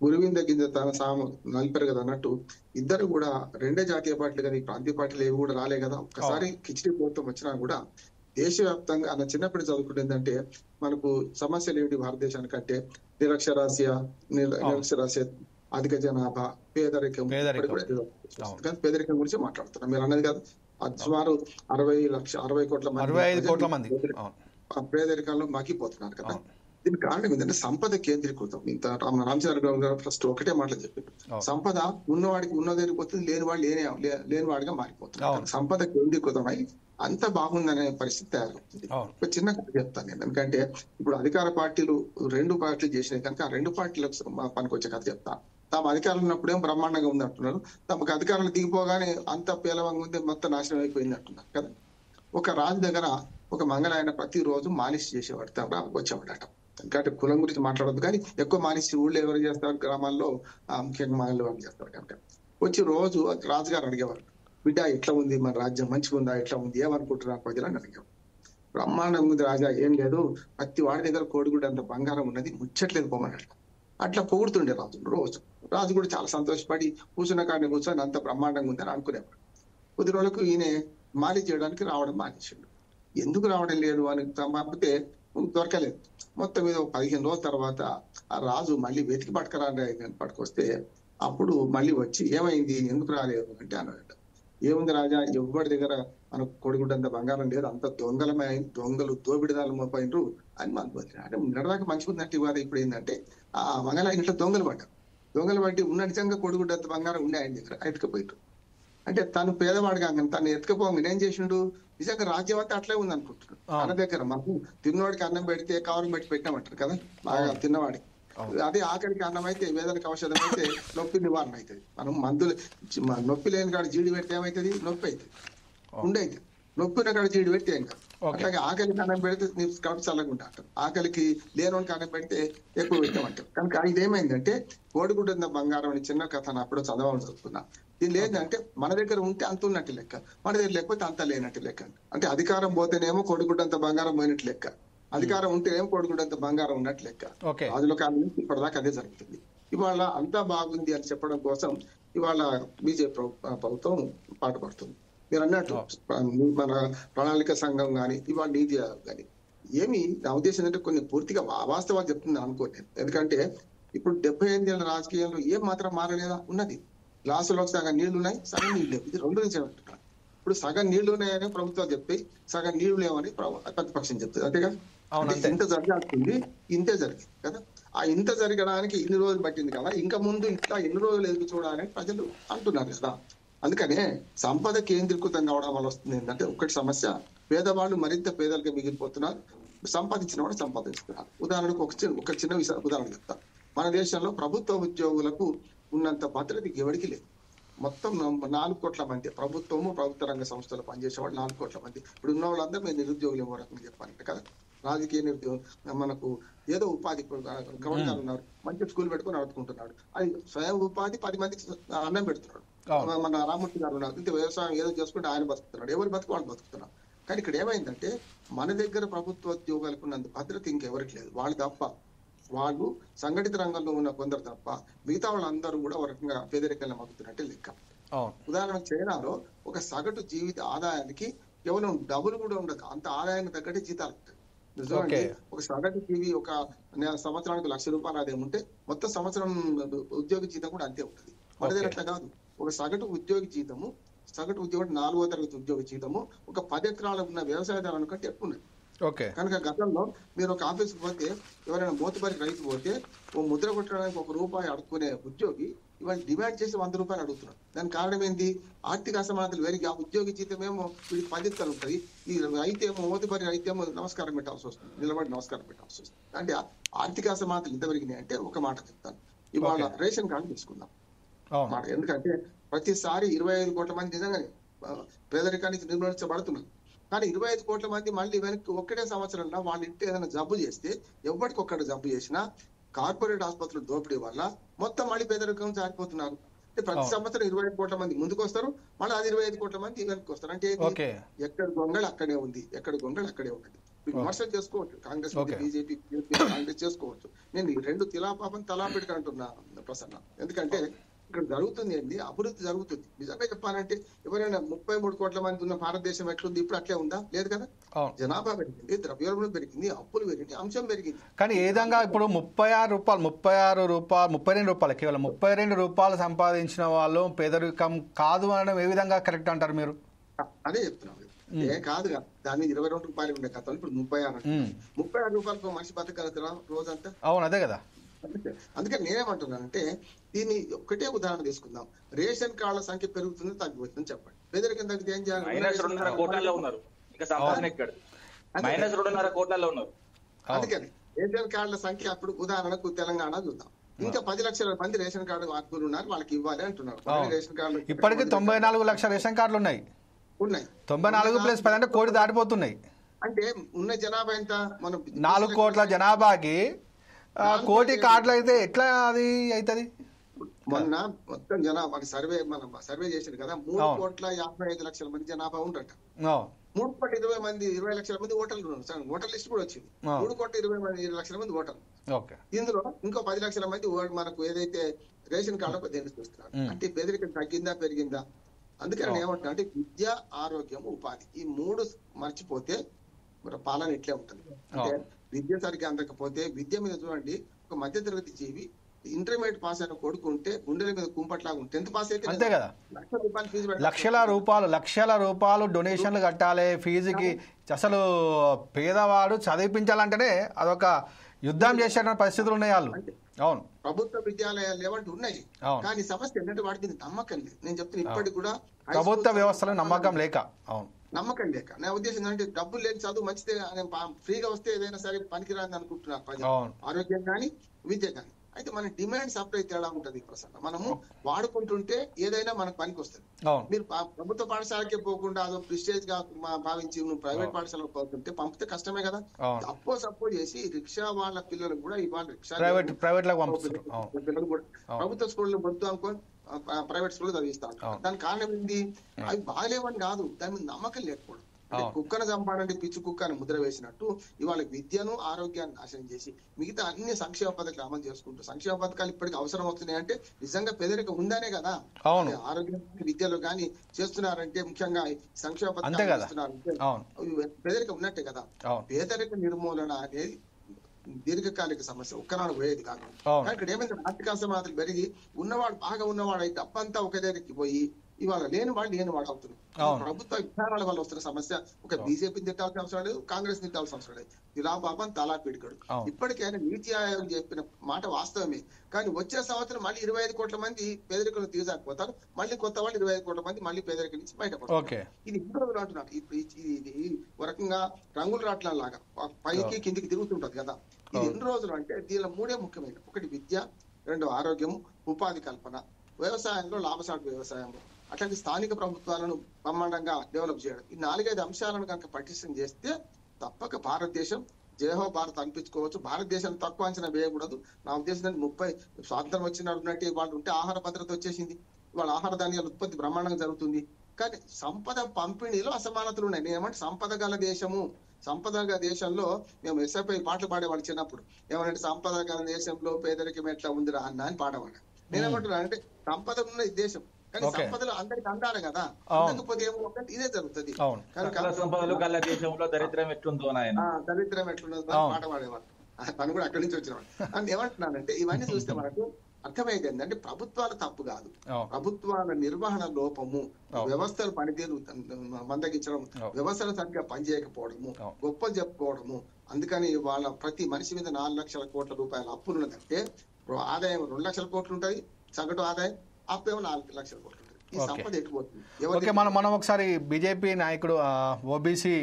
గురువింద గింజ తన సాము నలిపారు కదా అన్నట్టు ఇద్దరు కూడా రెండే జాతీయ పార్టీలు కదా, ఈ ప్రాంతీయ పార్టీలు ఏవి కూడా రాలే కదా. ఒక్కసారి కిచిడి ప్రభుత్వం వచ్చినా కూడా దేశవ్యాప్తంగా అన్న చిన్నప్పుడు చదువుకుంటుందంటే మనకు సమస్యలు ఏమిటి భారతదేశానికి అంటే నిరక్షరాస్య, అధిక జనాభా, పేదరికం. పేదరికం గురించి మాట్లాడుతున్నాం. మీరు అన్నది కదా, సుమారు 60 కోట్ల మంది పేదరికంలో మగ్గిపోతున్నారు కదా. దీనికి కారణం ఏంటంటే సంపద కేంద్రీకృతం. ఇంత రామచంద్రరావు గారు ఫస్ట్ ఒకటే మాటలు చెప్పారు, సంపద ఉన్నవాడికి ఉన్నదేరికి పోతుంది, లేనివాడిగా మారిపోతుంది. సంపద కేంద్రీకృతమై అంత బాగుందనే పరిస్థితి తయారవుతుంది. ఒక చిన్న కథ చెప్తాను నేను, ఎందుకంటే ఇప్పుడు అధికార పార్టీలు 2 పార్టీలు చేసినాయి కనుక ఆ 2 పార్టీలకు పనికొచ్చే కథ చెప్తాను. తాము అధికారంలో ఉన్నప్పుడేమో బ్రహ్మాండంగా ఉంది అంటున్నారు, తమకు అధికారంలో దిగిపోగానే అంత పేలవంగా ఉంది, మొత్తం నాశనం అయిపోయింది అంటున్నారు కదా. ఒక రాజు దగ్గర ఒక మంగళ ఆయన ప్రతిరోజు మాలిష్ చేసేవాడు, వచ్చేవాడట. ఎందుకంటే కులం గురించి మాట్లాడద్దు కానీ ఎక్కువ మాలిష్ ఊళ్ళో ఎవరు చేస్తారు, గ్రామాల్లో ముఖ్యంగా మహిళలు వాళ్ళు చేస్తారు కనుక వచ్చి రోజు రాజుగారు అడిగేవారు, బిడ్డ ఎట్లా ఉంది మన రాజ్యం, మంచిగా ఉందా, ఎట్లా ఉంది, ఏమనుకుంటున్నారు ప్రజలు అని అడిగారు. బ్రహ్మాండంగా ఉంది రాజా, ఏం లేదు, ప్రతి వాడి దగ్గర కోడిగుడ్డ అంత బంగారం ఉన్నది, ముచ్చట్లేదు పోమన్నాడు. అట్లా పొగుడుతుండే రాజు రోజు. రాజు కూడా చాలా సంతోషపడి కూర్చున్న కాడిని కూర్చొని అంత బ్రహ్మాండంగా ఉందని అనుకునేవాడు. కొద్ది రోజులకు ఈయన మాలిష్ చేయడానికి రావడం మానేసాడు. ఎందుకు రావడం లేదు అని పంపితే దొరకలేదు. మొత్తం మీద 15 రోజుల తర్వాత ఆ రాజు మళ్ళీ వెతికి పట్టుకొస్తే అప్పుడు మళ్ళీ వచ్చి ఏమైంది, ఎందుకు రాలేదు అంటే అన్నాడు. ఏముంది రాజా, ఎవ్వడి దగ్గర మనకు కొడుకుంటంత బంగారం లేదు, అంత దొంగలు దోబిడిదాలు మోపైనరు అని మనకు అంటే నడదాకా మంచిగుందంటే ఇవాళ ఇప్పుడు ఏంటంటే ఆ మంగళ ఇంట్లో దొంగలు పట్టి ఉన్న నిజంగా కొడుకుంటంత బంగారం ఉండే ఆయన దగ్గర ఎత్తుకపోయారు. అంటే తను పేదవాడు కాగానే తను ఎత్తుకపోగా ఏం చేసిండు, నిజంగా రాజ్యం అంతా అట్లే ఉంది అనుకుంటున్నాడు. అన్న దగ్గర మనకు తిన్నవాడికి అన్నం పెడితే కవరం పెట్టి పెట్టామంటారు కదా, బాగా తిన్నవాడికి. అదే ఆఖరికి అన్నం అయితే, వేదనకి ఔషధం అయితే నొప్పి నివారణ అవుతుంది. మనం మందులు నొప్పి లేని కాడ జీడి పెడితే ఏమవుతుంది, నొప్పి అవుతుంది. ఉండే అయితే నొప్పి ఉన్న కాడ జీడి పెడితే ఏం కాదు. అట్లాగే ఆకలికి అన్నం పెడితే కడుపు చల్లకుండా అంటారు, ఆకలికి లేనోనికి అన్నం పెడితే ఎక్కువ పెట్టామంటారు. కనుక ఇదేమైందంటే కోడిగుడ్డ బంగారం అని చిన్న కథ అప్పుడు చదవాలని చదువుకున్నా. దీనిలో ఏంటంటే మన దగ్గర ఉంటే అంత ఉన్నట్టు లెక్క, మన దగ్గర లేకపోతే అంత లేనట్టు లెక్క. అంటే అధికారం పోతేనేమో కోడిగుడ్డంత బంగారం పోయినట్టు లెక్క, అధికారం ఉంటేనేమో కోడిగుడ్డంత బంగారం ఉన్నట్టు లెక్క. రాజుల కాలం నుంచి ఇప్పటిదాకా అదే జరుగుతుంది. ఇవాళ అంతా బాగుంది అని చెప్పడం కోసం ఇవాళ బీజేపీ ప్రభుత్వం పాటుపడుతుంది. మీరు అన్నట్టు మన ప్రణాళిక సంఘం కానీ ఇవాళ నీతి ఆయోగ్ కానీ ఏమి నా ఉద్దేశం అంటే కొన్ని పూర్తిగా వాస్తవాలు చెప్తుంది అనుకోలేదు. ఎందుకంటే ఇప్పుడు 78 ఏళ్ల రాజకీయాల్లో ఏం మాత్రం మారలేదా, ఉన్నది. గ్లాసులో సగం నీళ్లు ఉన్నాయి, సగం నీళ్ళు లేవు. ఇది 2 నుంచి అంటున్నారు. ఇప్పుడు సగం నీళ్లు ఉన్నాయని ప్రభుత్వాలు చెప్తాయి, సగం నీళ్లు లేవని ప్రతిపక్షం చెప్తుంది. అంతేగా, ఇంత జరగాల్సింది ఇంతే జరిగింది కదా. ఆ ఇంత జరగడానికి ఇన్ని రోజులు పట్టింది కదా, ఇంకా ముందు ఇట్లా ఎన్ని రోజులు ఎదురు చూడాలని ప్రజలు అంటున్నారు కదా. అందుకనే సంపద కేంద్రీకృతం కావడం వల్ల వస్తుంది ఏంటంటే ఒకటి సమస్య, పేదవాళ్ళు మరింత పేదలుగా మిగిలిపోతున్నారు, సంపాదించిన వాడు సంపాదిస్తున్నారు. ఉదాహరణకు ఒక చిన్న ఉదాహరణ చెప్తాను. మన దేశంలో ప్రభుత్వ ఉద్యోగులకు ఉన్నంత భద్రత ఎవరికి లేదు. మొత్తం 4 కోట్ల మంది ప్రభుత్వము, ప్రభుత్వ రంగ సంస్థలు పనిచేసేవాళ్ళు 4 కోట్ల మంది. ఇప్పుడు ఉన్న వాళ్ళందరూ మేము నిరుద్యోగులు ఏమో రకంగా చెప్పాలంటే కదా. రాజకీయ నిరుద్యోగం, మనకు ఏదో ఉపాధి గవర్నర్ ఉన్నారు, మంచి స్కూల్ పెట్టుకుని నడుపుకుంటున్నాడు, అది స్వయం ఉపాధి, 10 మందికి అన్నం పెడుతున్నాడు. మన రామూర్తి గారు ఉన్నారు, ఇంత వ్యవసాయం ఏదో చేసుకుంటే ఆయన బతుకుతున్నాడు, ఎవరు బతుకు వాళ్ళు బతుకుతున్నారు. కానీ ఇక్కడ ఏమైందంటే మన దగ్గర ప్రభుత్వ ఉద్యోగాలకు ఉన్నంత భద్రత ఇంకెవరికి లేదు. వాళ్ళు తప్ప, వాళ్ళు సంఘటిత రంగంలో ఉన్న కొందరు తప్ప మిగతా వాళ్ళందరూ కూడా ఒక రకంగా పేదరికంలో మగ్గుతున్నట్టే లెక్క. ఉదాహరణకు చైనాలో ఒక సగటు జీవిత ఆదాయానికి కేవలం డబుల్ కూడా ఉండదు, అంత ఆదాయానికి తగ్గట్టే జీతాలు ఉంటాయి. నిజమంటే ఒక సగటు జీవి ఒక సంవత్సరానికి ₹1,00,000 ఆదాయం ఉంటే మొత్తం సంవత్సరం ఉద్యోగి జీతం కూడా అంతే ఉంటుంది. మన దగ్గర అట్లా కాదు. ఒక సగటు ఉద్యోగి జీతము, సగటు ఉద్యోగి 4వ తరగతి ఉద్యోగి జీతము ఒక 10 ఎకరాలు ఉన్న వ్యవసాయదారుని కంటే ఎక్కువ ఉన్నది. కనుక గతంలో మీరు ఒక ఆఫీస్కి పోతే, ఎవరైనా మోతుబరి రైతు పోతే ఓ ముద్ర కొట్టడానికి ₹1 అడుక్కునే ఉద్యోగి ఇవాళ డిమాండ్ చేసి ₹100 అడుగుతున్నాడు. దానికి కారణం ఏంటి? ఆర్థిక అసమానతలు వేరే. ఆ ఉద్యోగి జీతం ఏమో వీడికి 10 ఎకరాలు ఉంటుంది, ఈ రైతు ఏమో మోతుబరి రైతు ఏమో నమస్కారం పెట్టాల్సి వస్తుంది, నిలబడి నమస్కారం పెట్టాల్సి వస్తుంది. అంటే ఆర్థిక అసమానతలు ఎంత పెరిగినాయి అంటే ఒక మాట చెప్తాను. ఇవాళ రేషన్ కార్డు తీసుకుందాం. మాట. ఎందుకంటే ప్రతిసారి 25 కోట్ల మంది నిజంగానే పేదరికానికి నిర్మూలించబడుతున్నారు. కానీ 25 కోట్ల మంది మళ్ళీ వెనక్కి ఒక్కటే సంవత్సరంలో వాళ్ళ ఇంటి ఏదైనా జబ్బు చేస్తే ఎవరికి ఒక్కటి జబ్బు చేసినా కార్పొరేట్ ఆసుపత్రుల దోపిడీ వల్ల మొత్తం మళ్ళీ పేదరికం జారిపోతున్నారు. అంటే ప్రతి సంవత్సరం 25 కోట్ల మంది ముందుకు వస్తారు, మళ్ళీ అది 25 కోట్ల మంది వెనక్కి వస్తారు. అంటే ఎక్కడ గొంగళి అక్కడే ఉంది, ఎక్కడ గొంగళి అక్కడే ఉంది. విమర్శలు చేసుకోవచ్చు, కాంగ్రెస్ బీజేపీ కాంగ్రెస్ చేసుకోవచ్చు. నేను ఈ రెండు తిలాపాపం తలాపెట్టుకు అంటున్నా ప్రసన్న. ఎందుకంటే ఇక్కడ జరుగుతుంది ఏంటి, అభివృద్ధి జరుగుతుంది. నిజంగా చెప్పాలంటే ఎవరైనా 33 కోట్ల మంది ఉన్న భారతదేశం ఎట్లుంది, ఇప్పుడు అట్లే ఉందా? లేదు కదా. జనాభా పెరిగింది, ద్రవ్యోల్బణం పెరిగింది, అప్పులు పెరిగింది, అంశం పెరిగింది. కానీ ఏ విధంగా ఇప్పుడు 32 రూపాయలు కేవలం 32 రూపాయలు సంపాదించిన వాళ్ళు పేదరికం కాదు అనడం ఏ విధంగా కరెక్ట్ అంటారు మీరు? అదే చెప్తున్నాం. ఏ కాదు కదా, దాని మీద 22 రూపాయలు ఉండే కథలు ఇప్పుడు 36 రూపాయలకు మనిషి బతకగలుగుతారా రోజంతా? అవును, అదే కదా. అందుకని నేనేమంటున్నానంటే దీన్ని ఒకటే ఉదాహరణ తీసుకుందాం. రేషన్ కార్డుల సంఖ్య పెరుగుతుంది తగ్గిపోతుందని చెప్పండి. పేదరికం తగ్గితే ఏం చేయాలి? అందుకని రేషన్ కార్డుల సంఖ్య అప్పుడు ఉదాహరణకు తెలంగాణ చూద్దాం, ఇంకా 10 లక్షల మంది రేషన్ కార్డు అర్హులు ఉన్నారు, వాళ్ళకి ఇవ్వాలి అంటున్నారు. రేషన్ కార్డు ఇప్పటికీ 94 లక్షల రేషన్ కార్డులు ఉన్నాయి. 94+10 అంటే కోటి దాటిపోతున్నాయి. అంటే ఉన్న జనాభా ఎంత? మనం 4 కోట్ల జనాభాకి కోటి కార్డులు అయితే ఎట్లా అది అవుతుంది? మొన్న మొత్తం జనాభా సర్వే చేసింది కదా, 3,55,00,000 మంది జనాభా ఉండట. 3,20 లక్షల మంది ఓటర్లు ఉన్నారు. ఓటర్ లిస్ట్ కూడా వచ్చింది. 3,20 లక్షల మంది ఓటర్లు. ఇందులో ఇంకో 10 లక్షల మంది మనకు ఏదైతే రేషన్ కార్డు దేనికి చూస్తున్నారు. అంటే పేదరికం తగ్గిందా పెరిగిందా? అందుకని ఏమంటున్నా అంటే విద్య, ఆరోగ్యం, ఉపాధి ఈ 3 మర్చిపోతే మరి పాలన ఇట్లే ఉంటుంది. అంటే విద్య సరిగ్గా అందకపోతే, విద్య మీద చూడండి, ఒక మధ్యతరగతి జీవి ఇంటర్మీడియట్ పాస్ అయిన కొడుకుంటే గుండెల మీద కుంపట్లాగా ఉంటుంది. 10th పాస్ అయితే అంతే కదా, లక్షల రూపాయలు డొనేషన్లు కట్టాలి ఫీజుకి. అసలు పేదవాడు చదివించాలంటేనే అదొక యుద్ధం చేసే పరిస్థితులు ఉన్నాయి వాళ్ళు. అవును, ప్రభుత్వ విద్యాలయాలు ఏమంటే ఉన్నాయి, కానీ సమస్య ఏంటంటే వాటికి నమ్మకం లేదు. నేను చెప్తున్నా ఇప్పటికి కూడా ప్రభుత్వ వ్యవస్థలో నమ్మకం లేక. అవును, నమ్మకం లేక. నా ఉద్దేశం ఏంటంటే డబ్బులు లేని చదువు మంచిదే, ఫ్రీగా వస్తే ఏదైనా సరే పనికిరాని అనుకుంటున్నారు ప్రజలు, ఆరోగ్యం కానీ విద్య కానీ. అయితే మన డిమాండ్ సప్లై తేడా ఉంటది ప్రసన్న. మనము వాడుకుంటుంటే ఏదైనా మనకు పనికి వస్తుంది. మీరు ప్రభుత్వ పాఠశాలకే పోకుండా అదో ప్రిస్టేజ్ గా భావించి నువ్వు ప్రైవేట్ పాఠశాలకు పోతుంటే పంపితే కష్టమే కదా. సపోజ్ చేసి రిక్షా వాళ్ళ పిల్లలకు కూడా ఇవాళ రిక్షా పిల్లలు కూడా ప్రభుత్వ స్కూల్లో వద్దు అనుకోని ప్రైవేట్ స్కూల్లో చదివిస్తాను. దానికి కారణం ఏంటి? అవి బాగలేవని కాదు, దాని మీద నమ్మకం లేకపోవడం. కుక్కను చంపాలంటే పిచ్చి కుక్కను ముద్ర వేసినట్టు ఇవాళ విద్యను, ఆరోగ్యాన్ని నాశనం చేసి మిగతా అన్ని సంక్షేమ పథకాలు అమలు చేసుకుంటూ, సంక్షేమ పథకాలు ఇప్పటికి అవసరం అవుతున్నాయి అంటే నిజంగా పేదరికం ఉందనే కదా. ఆరోగ్యం, విద్యలో కానీ చేస్తున్నారంటే ముఖ్యంగా సంక్షేమ పథకాలు చేస్తున్నారంటే పేదరికం ఉన్నట్టే కదా. పేదరిక నిర్మూలన అనేది దీర్ఘకాలిక సమస్య, ఒక్కనాడు పోయేది కాదు. కానీ ఇక్కడ ఏమైంది, ఆర్థిక అసమానతలు పెరిగి ఉన్నవాడు బాగా ఉన్నవాడు అయితే అప్పంతా ఒక దగ్గరికి పోయి ఇవాళ లేని వాడు అవుతున్నారు. ప్రభుత్వ విధానాల వల్ల వస్తున్న సమస్య ఒక బీజేపీని తిట్టాల్సిన అవసరం లేదు, కాంగ్రెస్ తిట్టాల్సిన అవసరం లేదు. ఇలా పాపం తలా పిడికడు. ఇప్పటికైనా నీతి ఆయోగ్ చెప్పిన మాట వాస్తవమే, కానీ వచ్చే సంవత్సరం మళ్ళీ 25 కోట్ల మంది పేదరికలు తీసాకపోతారు, మళ్ళీ కొత్త వాళ్ళు 25 కోట్ల మంది మళ్ళీ పేదరికం నుంచి బయటపడతారు. ఇది ఎన్ని రోజులు అంటున్నారు. ఇది ఒక రకంగా రంగుల రాట్ల లాగా పైకి కిందికి తిరుగుతుంటది కదా. ఇది ఎన్ని రోజులు అంటే దీనిలో 3 ముఖ్యమైన: ఒకటి విద్య, 2 ఆరోగ్యం, ఉపాధి కల్పన, వ్యవసాయంలో లాభసాటి వ్యవసాయం, అట్లాంటి స్థానిక ప్రభుత్వాలను బ్రహ్మాండంగా డెవలప్ చేయడం. ఈ 4-5 అంశాలను కనుక పటిష్టం చేస్తే తప్పక భారతదేశం జయహో భారత్ అనిపించుకోవచ్చు. భారతదేశం తక్కువ అంచనా వేయకూడదు. నా ఉద్దేశం 30 స్వాతంత్రం వచ్చినట్టు వాళ్ళు ఉంటే ఆహార భద్రత వచ్చేసింది, వాళ్ళ ఆహార ధాన్యాల ఉత్పత్తి బ్రహ్మాండంగా జరుగుతుంది. కానీ సంపద పంపిణీలో అసమానతలు ఉన్నాయి. నేనేమంటే సంపద గల దేశము, సంపద గల దేశంలో మేము ఎస్ఎఫ్ఐ పాటలు పాడేవాళ్ళు చిన్నప్పుడు. ఏమంటే సంపద గల దేశంలో పేదరికం ఎట్లా ఉందిరా అన్న అని పాడేవాడు. నేనేమంటున్నా అంటే సంపద ఉన్న దేశం, కానీ సంపదలు అందరికి అందాలి కదా. అందకపోతే ఏమో ఇదే జరుగుతుంది. దరిద్రం ఎట్లుందో పాట పాడేవాడు. తను కూడా అక్కడి నుంచి వచ్చినవాడు. అని ఏమంటున్నానంటే ఇవన్నీ చూస్తే మనకు అర్థమయ్యేది ఏంటంటే ప్రభుత్వాల తప్పు కాదు, ప్రభుత్వాల నిర్వహణ లోపము, వ్యవస్థలు పనితీరు మందగించడం, వ్యవస్థలు సరిగ్గా పనిచేయకపోవడము, గొప్పలు చెప్పుకోవడము. అందుకని వాళ్ళ ప్రతి మనిషి మీద 4 లక్షల కోట్ల రూపాయల అప్పులు ఉన్నదంటే ఆదాయం 2 లక్షల కోట్లు ఉంటుంది, సగటు ఆదాయం అప్పేమో 4 లక్షల కోట్లు ఉంటుంది. ఈ సంపద ఎటుపోతుంది? మనం ఒకసారి బీజేపీ నాయకుడు ఓబీసీ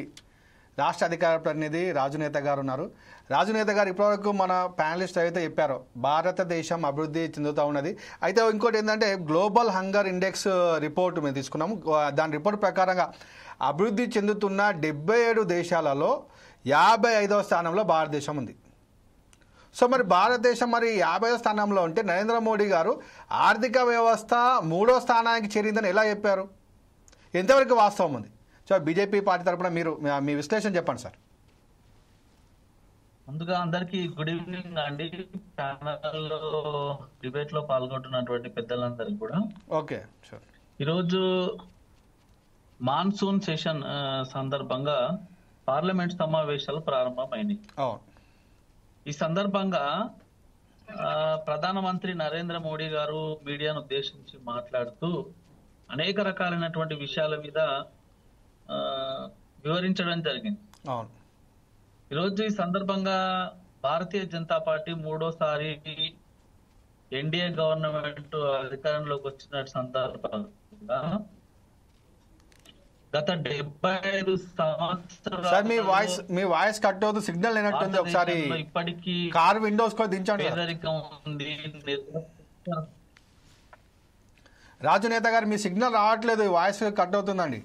రాష్ట్ర అధికార ప్రతినిధి రాజునేత గారు ఉన్నారు. రాజునేత గారు ఇప్పటివరకు మన ప్యానలిస్ట్ అయితే చెప్పారో భారతదేశం అభివృద్ధి చెందుతూ ఉన్నది. అయితే ఇంకోటి ఏంటంటే గ్లోబల్ హంగర్ ఇండెక్స్ రిపోర్ట్ మేము తీసుకున్నాము. దాని రిపోర్ట్ ప్రకారంగా అభివృద్ధి చెందుతున్న 77 దేశాలలో 55వ స్థానంలో భారతదేశం ఉంది. సో మరి భారతదేశం మరి 50వ స్థానంలో ఉంటే నరేంద్ర మోడీ గారు ఆర్థిక వ్యవస్థ 3వ స్థానానికి చేరిందని ఎలా చెప్పారు? ఎంతవరకు వాస్తవం ఉంది? సో బీజేపీ పార్టీ తరఫున మీరు మీ విశ్లేషణ చెప్పండి సార్. ముందుగా అందరికి గుడ్ ఈవినింగ్ అండి. ఛానల్లో డిబేట్ లో పాల్గొంటున్నటువంటి పెద్దలందరికీ కూడా ఓకే సార్. ఈరోజు మాన్సూన్ సెషన్ సందర్భంగా పార్లమెంట్ సమావేశాలు ప్రారంభమైనాయి. ఈ సందర్భంగా ప్రధానమంత్రి నరేంద్ర మోడీ గారు మీడియాను ఉద్దేశించి మాట్లాడుతూ అనేక రకాలైనటువంటి విషయాల మీద వివరించడం జరిగింది. ఈరోజు ఈ సందర్భంగా Bharatiya Janata party 3వసారి NDA government అధికారంలోకి వచ్చిన సందర్భంగా గత 75 సంవత్సరాలు మీ వాయిస్ కట్ అవుతుంది, సిగ్నల్ లేనట్టుంది. ఒకసారి ఇప్పటికీ కార్ విండోస్ కూడా దించండి. పేదరికం ఉంది. రాజు నేత గారు మీ సిగ్నల్ రావట్లేదు, వాయిస్ కట్ అవుతుందండి.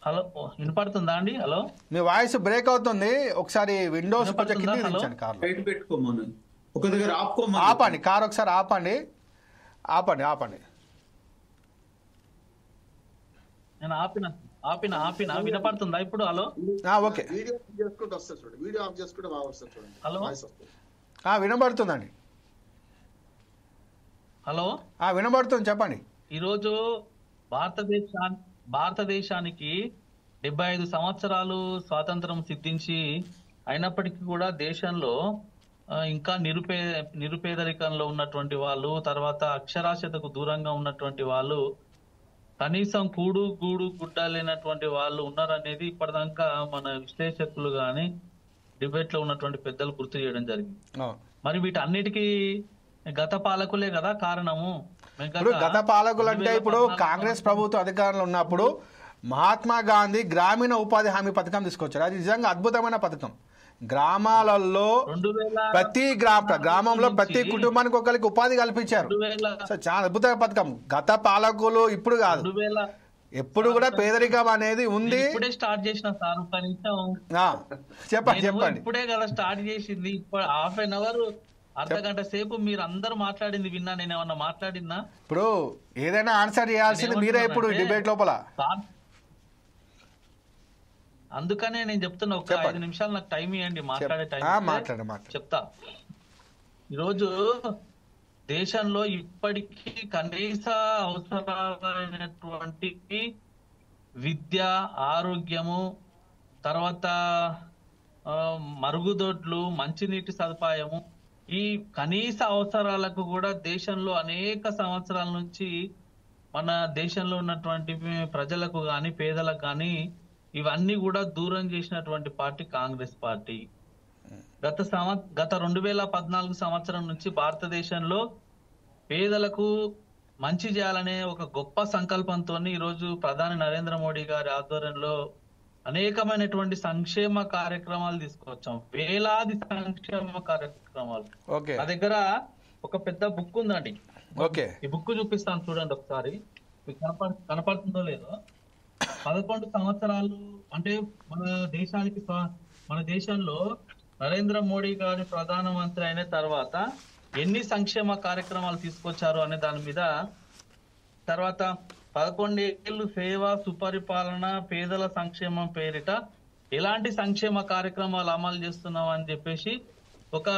హలో, వినపడుతుందా అండి? హలో, మీ వాయిస్ బ్రేక్ అవుతుంది. ఒకసారి విండోస్ కొంచెం కింద దించండి. కార్ ఒక దగ్గర ఆపండి, కార్ ఒకసారి ఆపండి. నేను ఆపిన వినపడుతుందా ఇప్పుడు? Hello, okay. హలో, వినబడుతుందండి. హలో, వినబడుతుంది, చెప్పండి. ఈరోజు భారతదేశానికి 75 సంవత్సరాలు స్వాతంత్రం సిద్ధించి అయినప్పటికీ కూడా దేశంలో ఇంకా నిరుపేదరికంలో ఉన్నటువంటి వాళ్ళు, తర్వాత అక్షరాస్యతకు దూరంగా ఉన్నటువంటి వాళ్ళు, కనీసం కూడు గూడు గుడ్డ లేనటువంటి వాళ్ళు ఉన్నారనేది ఇప్పటిదాకా మన విశ్లేషకులు కానీ డిబేట్ లో ఉన్నటువంటి పెద్దలు గుర్తు చేయడం జరిగింది. మరి వీటన్నిటికీ గత పాలకులే కదా కారణము. గత పాలకులు అంటే ఇప్పుడు కాంగ్రెస్ ప్రభుత్వం అధికారంలో ఉన్నప్పుడు మహాత్మా గాంధీ గ్రామీణ ఉపాధి హామీ పథకం తీసుకొచ్చారు. అది నిజంగా అద్భుతమైన పథకం. గ్రామాలలో ప్రతి గ్రామంలో ప్రతి కుటుంబానికి ఒకరికి ఉపాధి కల్పించారు. చాలా అద్భుతమైన పథకం. గత పాలకులు ఇప్పుడు కాదు, ఎప్పుడు కూడా పేదరికం అనేది ఉంది. ఇప్పుడే స్టార్ట్ చేసిన సార్, చెప్పండి. ఇప్పుడే కదా స్టార్ట్ చేసింది. ఇప్పుడు హాఫ్ అన్ అవర్ అర్ధగంట సేపు మీరు అందరు మాట్లాడింది విన్నా, నేను ఏమన్నా మాట్లాడినా? ఇప్పుడు ఏదైనా ఆన్సర్ చేయాల్సింది మీరే ఇప్పుడు డిబేట్ లోపల. అందుకనే నేను చెప్తున్నా, ఒక 5 నిమిషాలు నాకు టైం ఇవ్వండి, మాట్లాడే టైం చెప్తా. ఈరోజు దేశంలో ఇప్పటికీ కనీస అవసరాలైనటువంటి విద్య, ఆరోగ్యము, తర్వాత మరుగుదొడ్లు, మంచినీటి సదుపాయము, ఈ కనీస అవసరాలకు కూడా దేశంలో అనేక సంవత్సరాల నుంచి మన దేశంలో ఉన్నటువంటి ప్రజలకు కానీ పేదలకు కానీ ఇవన్నీ కూడా దూరం చేసినటువంటి పార్టీ కాంగ్రెస్ పార్టీ. గత 2014 సంవత్సరం నుంచి భారతదేశంలో పేదలకు మంచి చేయాలనే ఒక గొప్ప సంకల్పంతో ఈరోజు ప్రధాని నరేంద్ర మోడీ గారి ఆధ్వర్యంలో అనేకమైనటువంటి సంక్షేమ కార్యక్రమాలు తీసుకొచ్చాం. వేలాది సంక్షేమ కార్యక్రమాలు. నా దగ్గర ఒక పెద్ద బుక్ ఉందండి. ఈ బుక్ చూపిస్తాను, చూడండి ఒకసారి. మీకు కనపడుతుందో లేదో. 11 సంవత్సరాలు అంటే మన దేశంలో నరేంద్ర మోడీ గారి ప్రధానమంత్రి అయిన తర్వాత ఎన్ని సంక్షేమ కార్యక్రమాలు తీసుకొచ్చారు అనే దాని మీద, తర్వాత 11 ఏళ్ళు సేవ, సుపరిపాలన, పేదల సంక్షేమం పేరిట ఎలాంటి సంక్షేమ కార్యక్రమాలు అమలు చేస్తున్నాం అని చెప్పేసి ఒక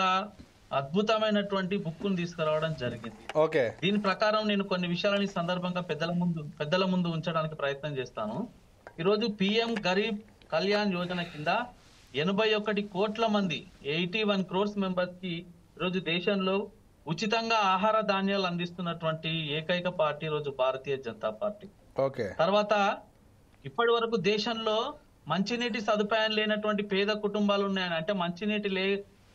అద్భుతమైనటువంటి బుక్ ను తీసుకురావడం జరిగింది. దీని ప్రకారం నేను కొన్ని విషయాలని సందర్భంగా పెద్దల ముందు ఉంచడానికి ప్రయత్నం చేస్తాను. ఈరోజు పిఎం గరీబ్ కళ్యాణ్ యోజన కింద 81 కోట్ల మంది, 81 crores మెంబర్స్ కి ఈరోజు దేశంలో ఉచితంగా ఆహార ధాన్యాలు అందిస్తున్నటువంటి ఏకైక పార్టీ ఈరోజు భారతీయ జనతా పార్టీ. తర్వాత ఇప్పటి వరకు దేశంలో మంచినీటి సదుపాయం లేనటువంటి పేద కుటుంబాలు ఉన్నాయని, అంటే మంచినీటి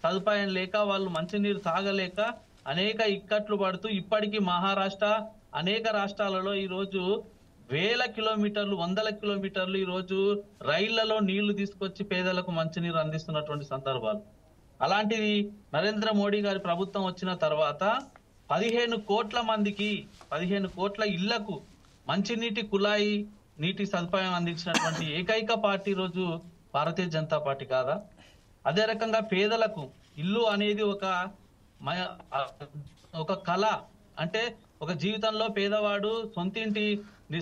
సదుపాయం లేక వాళ్ళు మంచినీరు తాగలేక అనేక ఇక్కట్లు పడుతూ ఇప్పటికీ మహారాష్ట్ర, అనేక రాష్ట్రాలలో ఈరోజు వేల కిలోమీటర్లు, వందల కిలోమీటర్లు ఈ రోజు రైళ్లలో నీళ్లు తీసుకొచ్చి పేదలకు మంచినీరు అందిస్తున్నటువంటి సందర్భాలు. అలాంటిది నరేంద్ర మోడీ గారి ప్రభుత్వం వచ్చిన తర్వాత 15 కోట్ల మందికి, 15 కోట్ల ఇళ్లకు మంచినీటి కుళాయి నీటి సదుపాయం అందించినటువంటి ఏకైక పార్టీ రోజు భారతీయ జనతా పార్టీ కాదా? అదే రకంగా పేదలకు ఇల్లు అనేది ఒక కళ. అంటే ఒక జీవితంలో పేదవాడు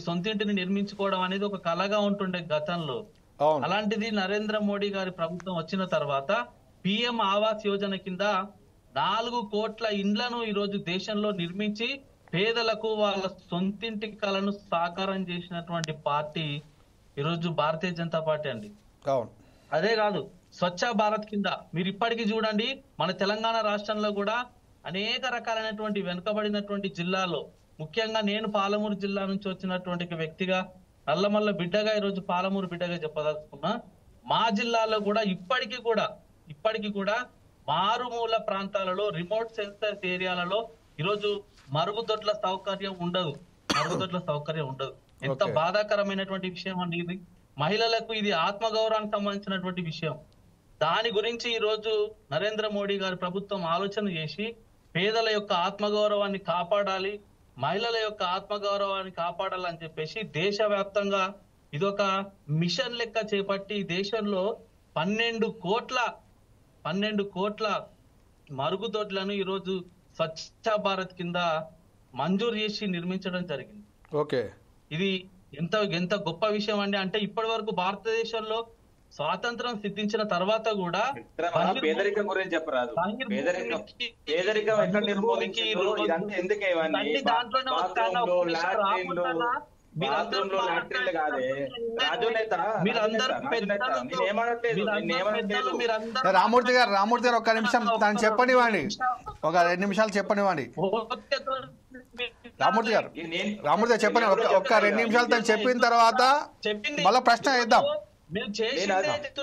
సొంతింటిని నిర్మించుకోవడం అనేది ఒక కళగా ఉంటుండే గతంలో. అలాంటిది నరేంద్ర మోడీ గారి ప్రభుత్వం వచ్చిన తర్వాత పిఎం ఆవాస్ యోజన కింద 4 కోట్ల ఇండ్లను ఈరోజు దేశంలో నిర్మించి పేదలకు వాళ్ళ సొంతింటి కళను సాకారం చేసినటువంటి పార్టీ ఈరోజు భారతీయ జనతా పార్టీ అండి. అదే కాదు, స్వచ్ఛ భారత్ కింద మీరు ఇప్పటికీ చూడండి, మన తెలంగాణ రాష్ట్రంలో కూడా అనేక రకాలైనటువంటి వెనుకబడినటువంటి జిల్లాలో, ముఖ్యంగా నేను పాలమూరు జిల్లా నుంచి వచ్చినటువంటి వ్యక్తిగా, నల్లమల్ల బిడ్డగా ఈరోజు పాలమూరు బిడ్డగా చెప్పదలుచుకున్నా, మా జిల్లాలో కూడా ఇప్పటికీ కూడా మారుమూల ప్రాంతాలలో, రిమోట్ సెన్సర్ ఏరియాలలో ఈరోజు మరుగుదొడ్ల సౌకర్యం ఉండదు. ఎంత బాధాకరమైనటువంటి విషయం అండి ఇది. మహిళలకు ఇది ఆత్మగౌరవానికి సంబంధించినటువంటి విషయం. దాని గురించి ఈ రోజు నరేంద్ర మోడీ గారి ప్రభుత్వం ఆలోచన చేసి పేదల యొక్క ఆత్మగౌరవాన్ని కాపాడాలి, మహిళల యొక్క ఆత్మగౌరవాన్ని కాపాడాలని చెప్పేసి దేశవ్యాప్తంగా ఇదొక మిషన్ లెక్క చేపట్టి దేశంలో 12 కోట్ల మరుగుదొడ్లను ఈరోజు స్వచ్ఛ భారత్ కింద మంజూరు చేసి నిర్మించడం జరిగింది. ఇది ఎంత గొప్ప విషయం అండి. అంటే ఇప్పటి వరకు భారతదేశంలో స్వాతంత్రం సిద్ధించిన తర్వాత కూడా పేదరికం గురించి చెప్పరాదు. పేదరికం ఎక్కడ నిర్మూలించి ఎందుకే రామూర్తి గారు ఒక్క నిమిషం తను చెప్పనివ్వండి, ఒక 2 నిమిషాలు చెప్పనివ్వండి. రామూర్తి గారు చెప్పండి, ఒక్క 2 నిమిషాలు తను చెప్పిన తర్వాత మళ్ళీ ప్రశ్న వేద్దాం.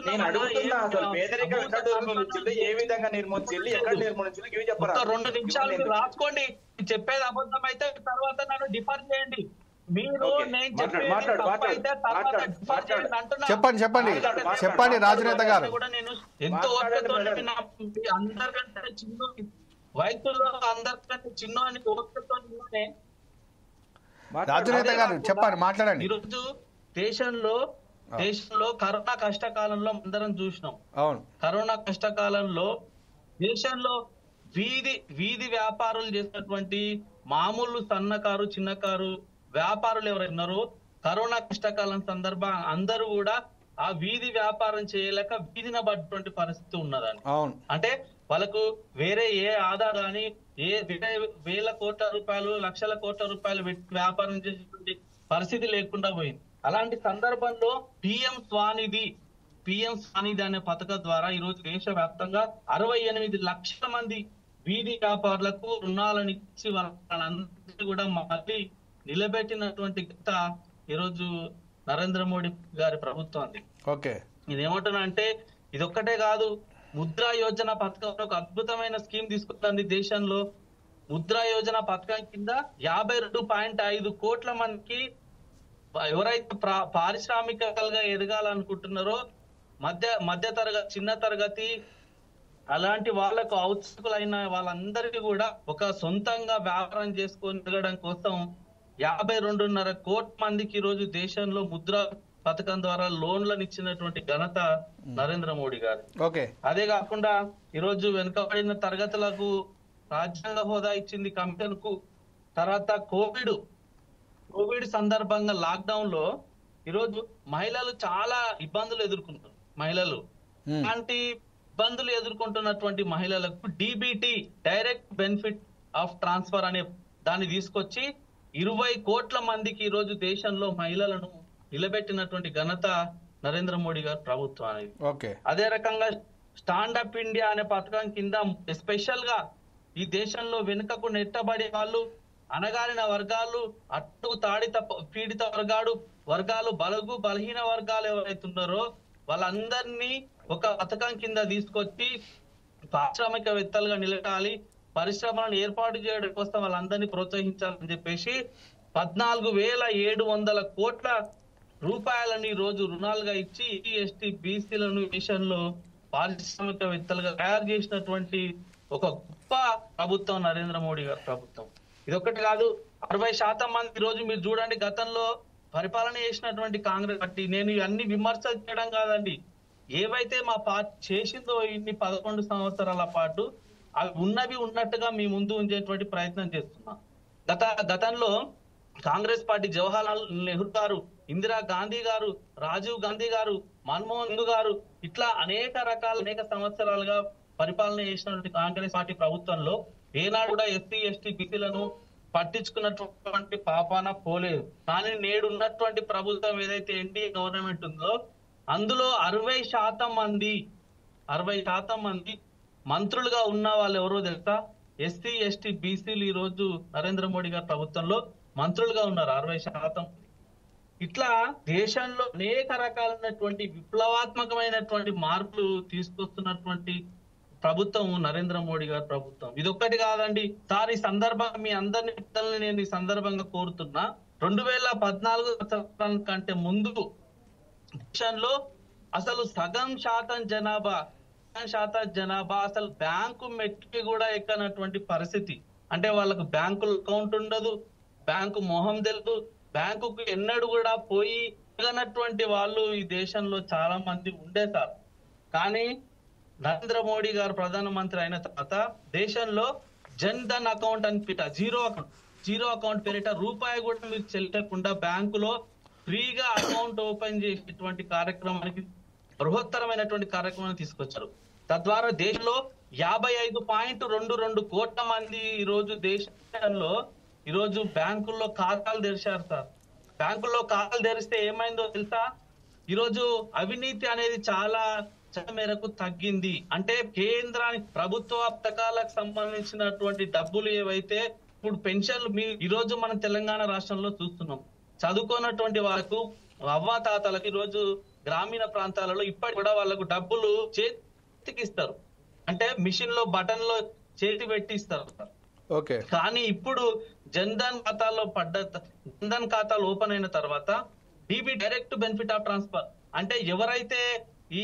నేను అడుగుతున్నా, అసలు పేదరికం ఎక్కడ నిర్మూలించింది, ఏ విధంగా నిర్మూలించింది, ఎక్కడ నిర్మూలించింది ఇవి చెప్పరా? 2 నిమిషాలు రాసుకోండి. చెప్పేది అబద్ధం అయితే తర్వాత నన్ను డిఫర్ చేయండి. చెప్పండి రాజనేత గారు. నేను ఎంతో ఓపికతో అందరికంటే చిన్న వయసులో అందరికంటే చిన్న అని ఓపికతో రాజనేత గారు చెప్పండి, మాట్లాడండి. ఈరోజు దేశంలో కరోనా కష్టకాలంలో అందరం చూసినాం. కరోనా కష్టకాలంలో దేశంలో వీధి వ్యాపారులు చేసినటువంటి మామూలు సన్నకారు, చిన్నకారు వ్యాపారులు ఎవరైనారో కరోనా కష్టకాలం సందర్భంగా అందరూ కూడా ఆ వీధి వ్యాపారం చేయలేక వీధిన పడ్డటువంటి పరిస్థితి ఉన్నదండి. అంటే వాళ్ళకు వేరే ఏ ఆదా గాని వేల కోట్ల రూపాయలు, లక్షల కోట్ల రూపాయలు పెట్టి వ్యాపారం చేసేటువంటి పరిస్థితి లేకుండా పోయింది. అలాంటి సందర్భంలో పిఎం స్వానిధి అనే పథకం ద్వారా ఈరోజు దేశవ్యాప్తంగా 68 లక్షల మంది వీధి వ్యాపారులకు రుణాలను ఇచ్చి వాళ్ళందరూ కూడా మళ్ళీ నిలబెట్టినటువంటి గత ఈరోజు నరేంద్ర మోడీ గారి ప్రభుత్వం. ఇదేమంటున్నా అంటే ఇదొక్కటే కాదు, ముద్రా యోజన పథకం ఒక అద్భుతమైన స్కీమ్ తీసుకుంటుంది దేశంలో. ముద్రా యోజన పథకం కింద 52.5 కోట్ల మందికి ఎవరైతే పారిశ్రామికలుగా ఎదగాలనుకుంటున్నారో మధ్య తరగతి, చిన్న తరగతి అలాంటి వాళ్లకు ఔత్సుకులైన వాళ్ళందరికీ కూడా ఒక సొంతంగా వ్యాపారం చేసుకొని ఎదగడం కోసం 52.5 కోట్ల మందికి ఈ రోజు దేశంలో ముద్రా పథకం ద్వారా లోన్లను ఇచ్చినటువంటి ఘనత నరేంద్ర మోడీ గారు. అదే కాకుండా ఈరోజు వెనుకబడిన తరగతులకు రాజ్యాంగ హోదా ఇచ్చింది కమిషన్ కు. తర్వాత కోవిడ్ సందర్భంగా లాక్డౌన్ లో ఈరోజు మహిళలు చాలా ఇబ్బందులు ఎదుర్కొంటారు. అలాంటి ఇబ్బందులు ఎదుర్కొంటున్నటువంటి మహిళలకు DBT, direct benefit of transfer అనే దాన్ని తీసుకొచ్చి 20 కోట్ల మందికి ఈ రోజు దేశంలో మహిళలను నిలబెట్టినటువంటి ఘనత నరేంద్ర మోడీ గారి ప్రభుత్వం అనేది. అదే రకంగా స్టాండప్ ఇండియా అనే పథకం కింద స్పెషల్ గా ఈ దేశంలో వెనుకకు నెట్టబడే వాళ్ళు, అణగారిన వర్గాలు, అట్టు తాడిత పీడిత వర్గాలు, బలహీన వర్గాలు ఎవరైతున్నారో వాళ్ళందరినీ ఒక పథకం కింద తీసుకొచ్చి పారిశ్రామికవేత్తలుగా నిలబడాలి, పరిశ్రమలను ఏర్పాటు చేయడం కోసం వాళ్ళందరినీ ప్రోత్సహించాలని చెప్పేసి 14,700 కోట్ల రూపాయలని ఈ రోజు రుణాలుగా ఇచ్చి ఎస్టీ బీసీలను దేశంలో పారిశ్రామికవేత్తలుగా తయారు చేసినటువంటి ఒక గొప్ప ప్రభుత్వం నరేంద్ర మోడీ గారి ప్రభుత్వం. ఇదొక్కటి కాదు, 60% మంది ఈ రోజు మీరు చూడండి గతంలో పరిపాలన చేసినటువంటి కాంగ్రెస్ పార్టీ, నేను ఇవన్నీ విమర్శ చేయడం కాదండి, ఏవైతే మా పార్టీ చేసిందో ఇన్ని 11 సంవత్సరాల పాటు అవి ఉన్నవి ఉన్నట్టుగా మీ ముందు ఉంచేటువంటి ప్రయత్నం చేస్తున్నాం. గతంలో కాంగ్రెస్ పార్టీ జవహర్లాల్ నెహ్రూ గారు, ఇందిరా గాంధీ గారు, రాజీవ్ గాంధీ గారు, మన్మోహన్ గారు ఇట్లా అనేక సంవత్సరాలుగా పరిపాలన చేసినటువంటి కాంగ్రెస్ పార్టీ ప్రభుత్వంలో ఏనాడు కూడా ఎస్సీ ఎస్టీ బీసీలను పట్టించుకున్నటువంటి పాపాన పోలేదు. కానీ నేడు ఉన్నటువంటి ప్రభుత్వం ఏదైతే ఎన్డీఏ గవర్నమెంట్ ఉందో అందులో 60% మంది మంత్రులుగా ఉన్న వాళ్ళు ఎవరో తెలుసా? ఎస్సీ ఎస్టీ బీసీలు ఈ రోజు నరేంద్ర మోడీ గారి ప్రభుత్వంలో మంత్రులుగా ఉన్నారు 60%. ఇట్లా దేశంలో అనేక రకాలైనటువంటి విప్లవాత్మకమైనటువంటి మార్పులు తీసుకొస్తున్నటువంటి ప్రభుత్వం నరేంద్ర మోడీ గారి ప్రభుత్వం. ఇదొక్కటి కాదండి సార్, ఈ సందర్భంగా మీ అందరిని నేను ఈ సందర్భంగా కోరుతున్నా, 2014 కంటే ముందు దేశంలో అసలు సగం శాతం జనాభా అసలు బ్యాంకు మెట్కి కూడా ఎక్కనటువంటి పరిస్థితి. అంటే వాళ్ళకు బ్యాంకుల అకౌంట్ ఉండదు, బ్యాంకు మొహం తెలుసు, బ్యాంకుకు ఎన్నడూ కూడా పోయి ఎగనటువంటి వాళ్ళు ఈ దేశంలో చాలా మంది ఉండే సార్. కానీ నరేంద్ర మోడీ గారు ప్రధానమంత్రి అయిన తర్వాత దేశంలో జన్ ధన్ అకౌంట్ అని పెట్ట జీరో అకౌంట్ పేరిట రూపాయి కూడా మీరు చెల్లించకుండా బ్యాంకులో ఫ్రీగా అకౌంట్ ఓపెన్ చేసేటువంటి కార్యక్రమానికి బృహత్తరమైనటువంటి కార్యక్రమాన్ని తీసుకొచ్చారు. తద్వారా దేశంలో 55.22 కోట్ల మంది ఈ రోజు దేశంలో ఈ రోజు బ్యాంకుల్లో ఖాతాలు తెరిచారు సార్. బ్యాంకుల్లో ఖాతాలు తెరిస్తే ఏమైందో తెలుసా? ఈ రోజు అవినీతి అనేది చాలా మేరకు తగ్గింది. అంటే కేంద్రానికి ప్రభుత్వ పథకాలకు సంబంధించినటువంటి డబ్బులు ఏవైతే ఇప్పుడు పెన్షన్లు ఈ రోజు మనం తెలంగాణ రాష్ట్రంలో చూస్తున్నాం, చదువుకున్నటువంటి వాళ్ళకు అవ్వాతాతలకు ఈ రోజు గ్రామీణ ప్రాంతాలలో ఇప్పటి కూడా వాళ్ళకు డబ్బులు చేతికి ఇస్తారు, అంటే మిషన్ లో బటన్ లో చేతి పెట్టి ఇస్తారు. ఓకే. కానీ ఇప్పుడు జన్ధన్ ఖాతాలు ఓపెన్ అయిన తర్వాత DB direct benefit of transfer, అంటే ఎవరైతే ఈ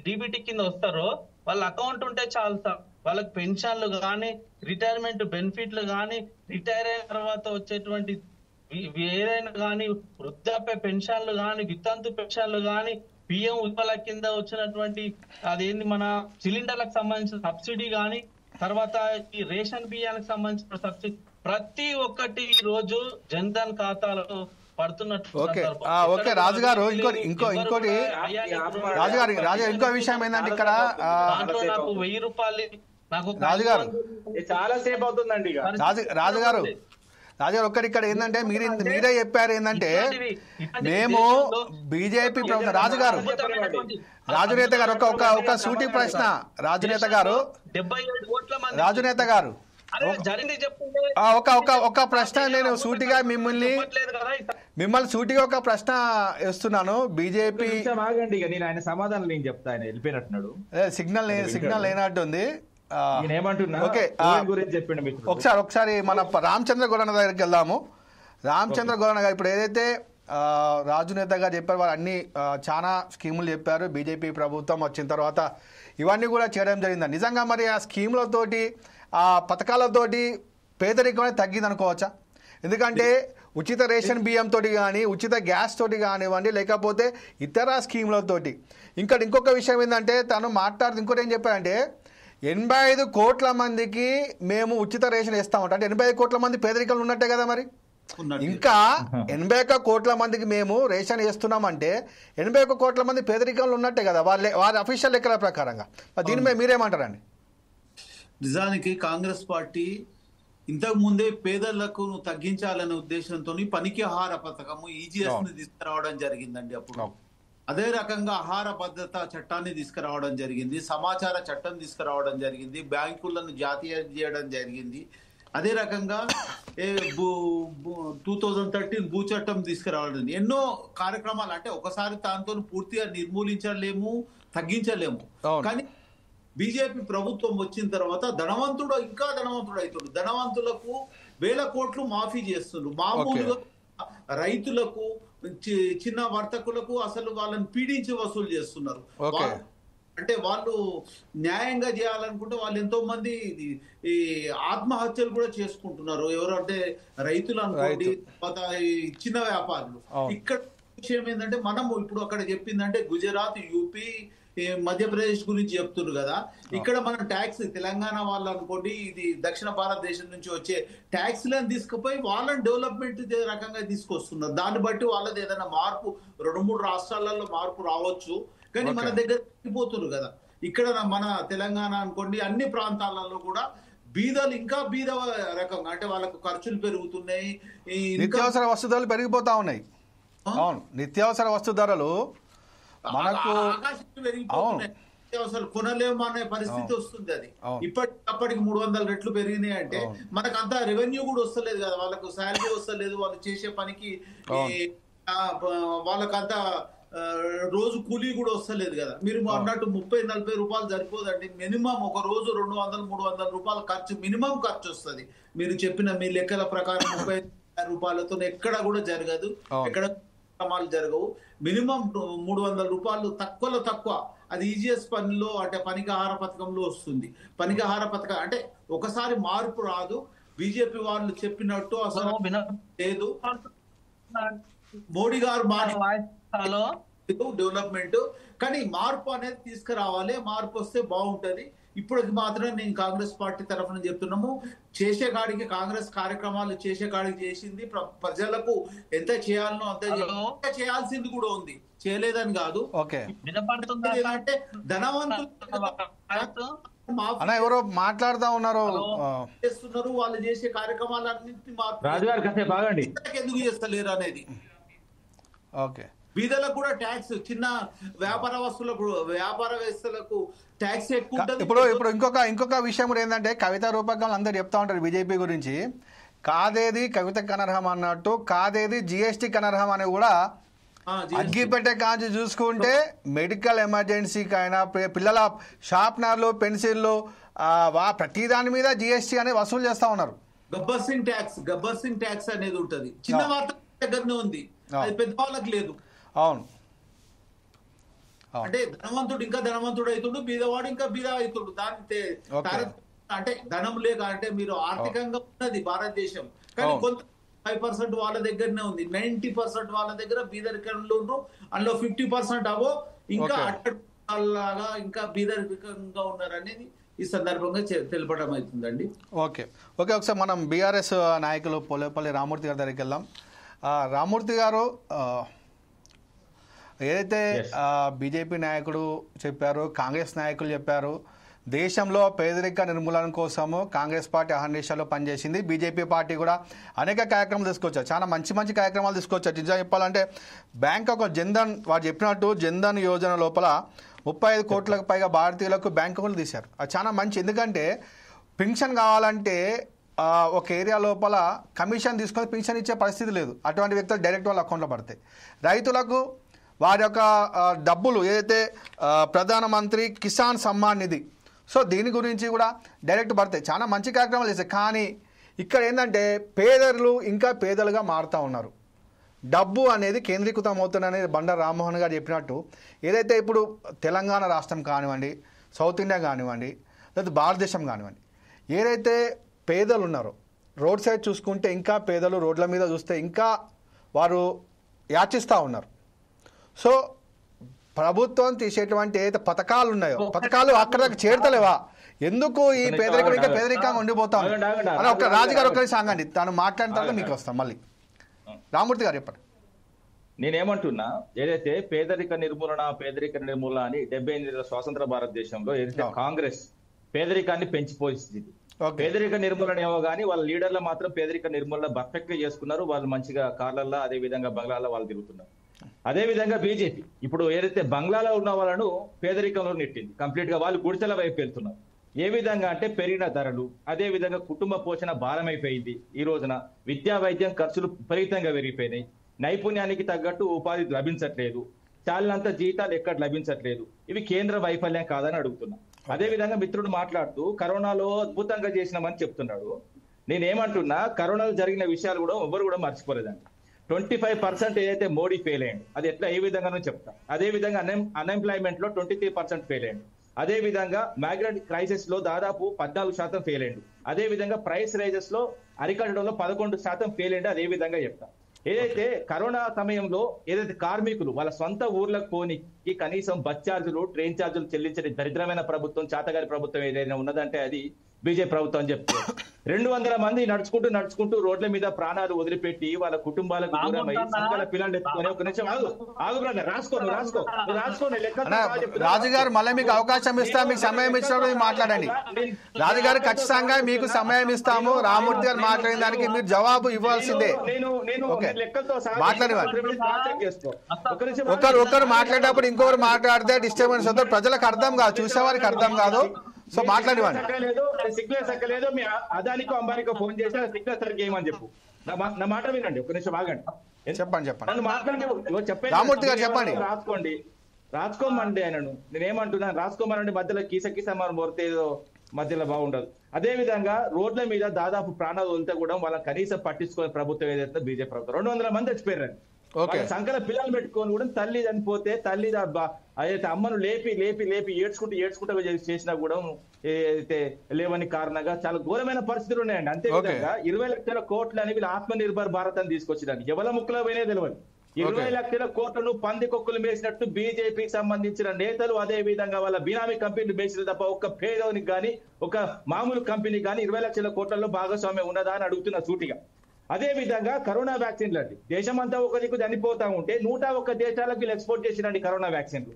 డీబీటీ కింద వస్తారో వాళ్ళ అకౌంట్ ఉంటే చాలు సార్, వాళ్ళకి పెన్షన్లు కానీ, రిటైర్మెంట్ బెనిఫిట్లు కానీ, రిటైర్ అయిన తర్వాత వచ్చేటువంటి ఏదైనా కానీ, వృద్ధాప్య పెన్షన్లు కానీ, వితంతు పెన్షన్లు కానీ, పిఎం ఉజ్వల కింద వచ్చినటువంటి అదేంటి మన సిలిండర్లకు సంబంధించిన సబ్సిడీ కానీ, తర్వాత ఈ రేషన్ బియ్యానికి సంబంధించిన సబ్సిడీ ప్రతి ఒక్కటి ఈ రోజు జన్ధన్ ఖాతాలో పడుతున్నట్టు. ఓకే రాజుగారు, ఇంకోటి రాజుగారు ఇంకో విషయం ఏంటంటే ఇక్కడ నాకు 1000 రూపాయలు నాకు రాజుగారు చాలా సేపు అవుతుందండి. రాజుగారు ఒక్కటి ఇక్కడ ఏంటంటే మీరే చెప్పారు ఏంటంటే మేము బీజేపీ ప్రభుత్వం. రాజునేత గారు ఒక సూటి ప్రశ్న. రాజునేత గారు ఒక ప్రశ్న నేను సూటిగా మిమ్మల్ని సూటిగా ఒక ప్రశ్న వేస్తున్నాను. బీజేపీ సమాధానం చెప్తాను, సిగ్నల్ లేనట్టుంది. ఒకసారి మన రామచంద్ర గౌడ దగ్గరికి వెళ్దాము. రామచంద్ర గౌడ గారు ఇప్పుడు ఏదైతే రాజునేత గారు చెప్పారు, వారు అన్ని చాలా స్కీములు చెప్పారు. బీజేపీ ప్రభుత్వం వచ్చిన తర్వాత ఇవన్నీ కూడా చేయడం జరిగింది. నిజంగా మరి ఆ స్కీములతోటి ఆ పథకాలతోటి పేదరికం అనేది తగ్గింది అనుకోవచ్చా? ఎందుకంటే ఉచిత రేషన్ బియ్యంతో కానీ, ఉచిత గ్యాస్ తోటి కానివ్వండి, లేకపోతే ఇతర స్కీములతోటి. ఇంకొక విషయం ఏంటంటే తను మాట్లాడుతూ ఇంకోటి ఏం చెప్పారంటే 85 కోట్ల మందికి మేము ఉచిత రేషన్ ఇస్తామంట. అంటే 85 కోట్ల మంది పేదరికంలో ఉన్నట్టే కదా మరి. ఇంకా 81 కోట్ల మందికి మేము రేషన్ ఇస్తున్నామంటే 81 కోట్ల మంది పేదరికంలో ఉన్నట్టే కదా వారి అఫీషియల్ లెక్కల ప్రకారంగా. దీని మీద మీరేమంటారండి? నిజానికి కాంగ్రెస్ పార్టీ ఇంతకు ముందే పేదలకు తగ్గించాలనే ఉద్దేశంతో పనికి ఆహార పథకము ఈజీఎస్ ని తీసుకురావడం జరిగిందండి. అప్పుడు అదే రకంగా ఆహార భద్రత చట్టాన్ని తీసుకురావడం జరిగింది, సమాచార చట్టం తీసుకురావడం జరిగింది, బ్యాంకులను జాతీయ చేయడం జరిగింది. అదే రకంగా 2013 భూ చట్టం తీసుకురావడం, ఎన్నో కార్యక్రమాలు. అంటే ఒకసారి దాంతో పూర్తిగా నిర్మూలించలేము, తగ్గించలేము. కానీ బీజేపీ ప్రభుత్వం వచ్చిన తర్వాత ధనవంతుడు ఇంకా ధనవంతుడు అవుతాడు. ధనవంతులకు వేల కోట్లు మాఫీ చేస్తున్నారు. మామూలుగా రైతులకు చిన్న వర్తకులకు అసలు వాళ్ళని పీడించి వసూలు చేస్తున్నారు. అంటే వాళ్ళు న్యాయంగా చేయాలనుకుంటే వాళ్ళు ఎంతో మంది ఈ ఆత్మహత్యలు కూడా చేసుకుంటున్నారు. ఎవరంటే రైతులు అనుకోండి, చిన్న వ్యాపారులు. ఇక్కడ విషయం ఏంటంటే మనము ఇప్పుడు అక్కడ చెప్పిందంటే గుజరాత్, యూపీ, మధ్యప్రదేశ్ గురించి చెప్తున్నారు కదా. ఇక్కడ మనం ట్యాక్స్ తెలంగాణ వాళ్ళు అనుకోండి, ఇది దక్షిణ భారతదేశం నుంచి వచ్చే ట్యాక్స్లను తీసుకుపోయి వాళ్ళని డెవలప్మెంట్ రకంగా తీసుకొస్తున్నారు. దాన్ని బట్టి వాళ్ళది ఏదైనా మార్పు 2-3 రాష్ట్రాలలో మార్పు రావచ్చు, కానీ మన దగ్గర పోతున్నారు కదా. ఇక్కడ మన తెలంగాణ అనుకోండి, అన్ని ప్రాంతాలలో కూడా బీదలు ఇంకా బీద రకంగా, అంటే వాళ్ళకు ఖర్చులు పెరుగుతున్నాయి, నిత్యావసర వస్తు ధరలు పెరిగిపోతా ఉన్నాయి. అవును, నిత్యావసర వస్తు ధరలు మనకు అసలు కొనలేము అనే పరిస్థితి వస్తుంది. అది అప్పటికి 300 రెట్లు పెరిగినాయి అంటే మనకు అంత రెవెన్యూ కూడా వస్తలేదు కదా, వాళ్ళకు శాలరీ వస్తలేదు, వాళ్ళు చేసే పనికి వాళ్ళకంతా రోజు కూలీ కూడా వస్తలేదు కదా. మీరు అన్నట్టు 30-40 రూపాయలు సరిపోదండి. మినిమం ఒక రోజు 200-300 రూపాయల ఖర్చు మినిమం ఖర్చు వస్తుంది. మీరు చెప్పిన మీ లెక్కల ప్రకారం 30 రూపాయలతో ఎక్కడ కూడా జరగదు, ఎక్కడ క్రమాలు జరగవు. మినిమం 300 రూపాయలు తక్కువలో తక్కువ. అది ఈజీఎస్ పనిలో అంటే పనికి ఆహార పథకంలో వస్తుంది. పనికి ఆహార పథకం అంటే ఒకసారి మార్పు రాదు. బీజేపీ వాళ్ళు చెప్పినట్టు అసలు లేదు. మోడీ గారు డెవలప్మెంట్, కానీ మార్పు అనేది తీసుకురావాలి. మార్పు వస్తే బాగుంటది. ఇప్పటికి మాత్రం నేను కాంగ్రెస్ పార్టీ తరఫున చెప్తున్నాము, చేసే కాడికి కాంగ్రెస్ కార్యక్రమాలు చేసే కాడికి చేసింది. ప్రజలకు ఎంత చేయాలనో అంత చేయాల్సింది కూడా ఉంది, చేయలేదని కాదు. అంటే ధనవంతులు ఎవరో మాట్లాడుతూ ఉన్నారు, చేస్తున్నారు. వాళ్ళు చేసే కార్యక్రమాలన్నింటినీ ఎందుకు చేస్తలేరు అనేది. ఓకే, బీదలకు కూడా ట్యాక్స్, చిన్న వ్యాపార వస్తువులకు, వ్యాపారవేత్తలకు ట్యాక్స్ ఎక్కువ ఉంటుంది. ఇప్పుడు ఇంకొక విషయం కూడా ఏంటంటే, కవిత రూపకం అందరు చెప్తా ఉంటారు బీజేపీ గురించి, కాదేది కవితకు అనర్హం అన్నట్టు కాదేది జిఎస్టీకి అనర్హం అని కూడా అగ్గిపెట్టే కాంచి చూసుకుంటే మెడికల్ ఎమర్జెన్సీకి అయినా, పిల్లల షార్ప్నర్లు, పెన్సిళ్ళు, ప్రతి దాని మీద జిఎస్టీ అనేది వసూలు చేస్తా ఉన్నారు. గబ్బర్ సింగ్ ట్యాక్స్ అనేది ఉంటది, చిన్న వార్త దగ్గరనే ఉంది, అది పెద్ద వాళ్ళకి లేదు. అవును, అంటే ధనవంతుడు ఇంకా ధనవంతుడు అవుతుడు, బీదవాడు ఇంకా బీద అవుతుడు. దాని అంటే ధనం లేక అంటే మీరు ఆర్థికంగా ఉన్నది భారతదేశం, కానీ కొంత 5% వాళ్ళ దగ్గరనే ఉంది, 90% వాళ్ళ దగ్గర బీదరికంలో ఉన్నారు. అందులో 50% అవో ఇంకా అట్టలాగా ఇంకా బీదరికంగా ఉన్నారు అనేది ఈ సందర్భంగా తెలపడం అవుతుందండి. ఓకే, ఒకసారి మనం బీఆర్ఎస్ నాయకులు పోలేపల్లి రామూర్తి గారి దగ్గరికి వెళ్దాం. రామూర్తి గారు, ఏదైతే బీజేపీ నాయకుడు చెప్పారు, కాంగ్రెస్ నాయకులు చెప్పారు, దేశంలో పేదరిక నిర్మూలన కోసము కాంగ్రెస్ పార్టీ అహర్నిశలో పనిచేసింది, బీజేపీ పార్టీ కూడా అనేక కార్యక్రమాలు తీసుకొచ్చారు, చాలా మంచి కార్యక్రమాలు తీసుకొచ్చారు. నిజంగా చెప్పాలంటే బ్యాంక్ ఒక జన్ధన్, వారు చెప్పినట్టు జన్ధన్ యోజన లోపల 35 కోట్లకు పైగా భారతీయులకు బ్యాంక్ అకౌంట్లు తీశారు. అది చాలా మంచి, ఎందుకంటే పెన్షన్ కావాలంటే ఒక ఏరియా లోపల కమిషన్ తీసుకొని పెన్షన్ ఇచ్చే పరిస్థితి లేదు. అటువంటి వ్యక్తులు డైరెక్ట్ వాళ్ళ అకౌంట్లో పడతాయి. రైతులకు వారి యొక్క డబ్బులు ఏదైతే ప్రధానమంత్రి కిసాన్ సమ్మాన్ నిధి, సో దీని గురించి కూడా డైరెక్ట్ పడతాయి. చాలా మంచి కార్యక్రమాలు చేస్తాయి. కానీ ఇక్కడ ఏంటంటే పేదలు ఇంకా పేదలుగా మారుతూ ఉన్నారు. డబ్బు అనేది కేంద్రీకృతం అవుతుందనేది బండారు రామ్మోహన్ గారు చెప్పినట్టు, ఏదైతే ఇప్పుడు తెలంగాణ రాష్ట్రం కానివ్వండి, సౌత్ ఇండియా కానివ్వండి, లేదా భారతదేశం కానివ్వండి, ఏదైతే పేదలు ఉన్నారో రోడ్ సైడ్ చూసుకుంటే ఇంకా పేదలు రోడ్ల మీద చూస్తే ఇంకా వారు యాచిస్తూ ఉన్నారు. సో ప్రభుత్వం తీసేటువంటి ఏదైతే పథకాలు ఉన్నాయో, పథకాలు అక్కడ చేరతలేవా? ఎందుకు ఈ పేదరికం ఇంకా పేదరికంగా ఉండిపోతాం అని ఒక రాజుగారు ఒకరి సాగండి, తను మాట్లాడిన తర్వాత మీకు వస్తాం మళ్ళీ. రామూర్తి గారు చెప్పండి. నేనేమంటున్నా, ఏదైతే పేదరిక నిర్మూలన అని 78 స్వాతంత్ర భారతదేశంలో ఏదైతే కాంగ్రెస్ పేదరికాన్ని పెంచిపోయింది. పేదరిక నిర్మూలన ఏమో కానీ వాళ్ళ లీడర్లు మాత్రం పేదరిక నిర్మూలన పర్ఫెక్ట్ గా చేసుకున్నారు. వాళ్ళు మంచిగా కార్లల్లో, అదే విధంగా బంగ్లాల్లో వాళ్ళు తిరుగుతున్నారు. అదే విధంగా బీజేపీ ఇప్పుడు ఏదైతే బంగ్లాలో ఉన్న వాళ్ళను పేదరికంలో నెట్టింది, కంప్లీట్ గా వాళ్ళు గుడిసెల వైపు వెళ్తున్నారు. ఏ విధంగా అంటే పెరిగిన ధరలు, అదే విధంగా కుటుంబ పోషణ భారం అయిపోయింది. ఈ రోజున విద్యా వైద్యం ఖర్చులు విపరీతంగా పెరిగిపోయినాయి. నైపుణ్యానికి తగ్గట్టు ఉపాధి లభించట్లేదు, చాలినంత జీతాలు ఎక్కడ లభించట్లేదు. ఇవి కేంద్ర వైఫల్యం కాదని అడుగుతున్నా. అదే విధంగా మిత్రుడు మాట్లాడుతూ కరోనాలో అద్భుతంగా చేసినామని చెప్తున్నాడు. నేనేమంటున్నా, కరోనాలో జరిగిన విషయాలు కూడా ఎవరు కూడా మర్చిపోలేదండి. 25% ఏదైతే మోడీ ఫెయిల్ అయ్యండి, అది ఎట్లా ఏ విధంగానో చెప్తా. అదే విధంగా అన్ఎంప్లాయ్మెంట్ లో 23% ఫెయిల్ అయ్యండి. అదే విధంగా మైగ్రెంట్ క్రైసిస్ లో దాదాపు 14% ఫెయిల్ అయ్యండి. అదే విధంగా ప్రైస్ రైజెస్ లో అరికట్టడంలో 11% ఫెయిల్ అయ్యండి. అదే విధంగా చెప్తా. ఏదైతే కరోనా సమయంలో ఏదైతే కార్మికులు వాళ్ళ సొంత ఊర్లకు పోనీకి కనీసం బస్ ఛార్జీలు, ట్రైన్ ఛార్జీలు చెల్లించే దరిద్రమైన ప్రభుత్వం, చాతగారి ప్రభుత్వం ఏదైనా ఉన్నదంటే అది బీజేపీ ప్రభుత్వం అని చెప్తారు. 200 మంది నడుచుకుంటూ రోడ్ల మీద ప్రాణాలు వదిలిపెట్టి వాళ్ళ కుటుంబాలకు దూరమై సంకల పిల్లలు ఎత్తుకొని, ఒక నిమిషం ఆగు బ్రదర్, రాసుకోండి రాజుగారు, మళ్ళీ మీకు అవకాశం ఇస్తా, మీకు సమయం ఇచ్చినప్పుడు మాట్లాడండి. రాజుగారు ఖచ్చితంగా మీకు సమయం ఇస్తాము. రామూర్తి గారు మాట్లాడిన దానికి మీరు జవాబు ఇవ్వాల్సిందే. ఒకరు మాట్లాడేటప్పుడు ఇంకొకరు మాట్లాడితే డిస్టర్బెన్స్ అవుతారు, ప్రజలకు అర్థం కాదు, చూసేవారికి అర్థం కాదు. సో మాట్లాడేవాడి సిగ్నల్ సక్కలేదు. మీ అదానికో అంబానికో ఫోన్ చేసి సిగ్నల్ సరిగ్గా ఏమని చెప్పు. నా మాట వినండి, ఒక నిమిషం ఆగండి. చెప్పండి. నన్ను మాట్లాడి చెప్పండి. రామూర్తి గారు చెప్పండి. రాసుకోమండి ఆయనను. నేనేమంటున్నాను, రాసుకోమనండి. మధ్యలో కీస మనం మొరితే మధ్యలో బాగుండదు. అదే విధంగా రోడ్ల మీద దాదాపు ప్రాణాలు వదిలితే కూడా వాళ్ళని కనీసం పట్టించుకునే ప్రభుత్వం ఏదైతే బీజేపీ ప్రభుత్వం. 200 మంది చచ్చిపోయారు. సంఖ్యలో పిల్లలు పెట్టుకొని కూడా తల్లి చనిపోతే తల్లి అదైతే అమ్మను లేపి ఏడ్చుకుంటూ చేసినా కూడా ఏదైతే లేవని కారణంగా చాలా ఘోరమైన పరిస్థితులు ఉన్నాయండి. అంతేవిధంగా 20 లక్షల కోట్లు అని వీళ్ళు ఆత్మ నిర్భర్ భారత్ అని తీసుకొచ్చినారు. ఎవల ముక్కలో పోయినా తెలియదు. 20 లక్షల కోట్లను పందికొక్కులు మేసినట్టు బీజేపీకి సంబంధించిన నేతలు, అదే విధంగా వాళ్ళ బినామీ కంపెనీలు మేసిన తప్ప ఒక్క పేదోనికి కానీ ఒక మామూలు కంపెనీ కానీ 20 లక్షల కోట్లలో భాగస్వామ్యం ఉన్నదా అని అడుగుతున్న సూటిగా. అదే విధంగా కరోనా వ్యాక్సిన్లు అండి, దేశమంతా ఒక దిక్కు చనిపోతా ఉంటే 101 దేశాలకు వీళ్ళు ఎక్స్పోర్ట్ చేసినండి కరోనా వ్యాక్సిన్లు.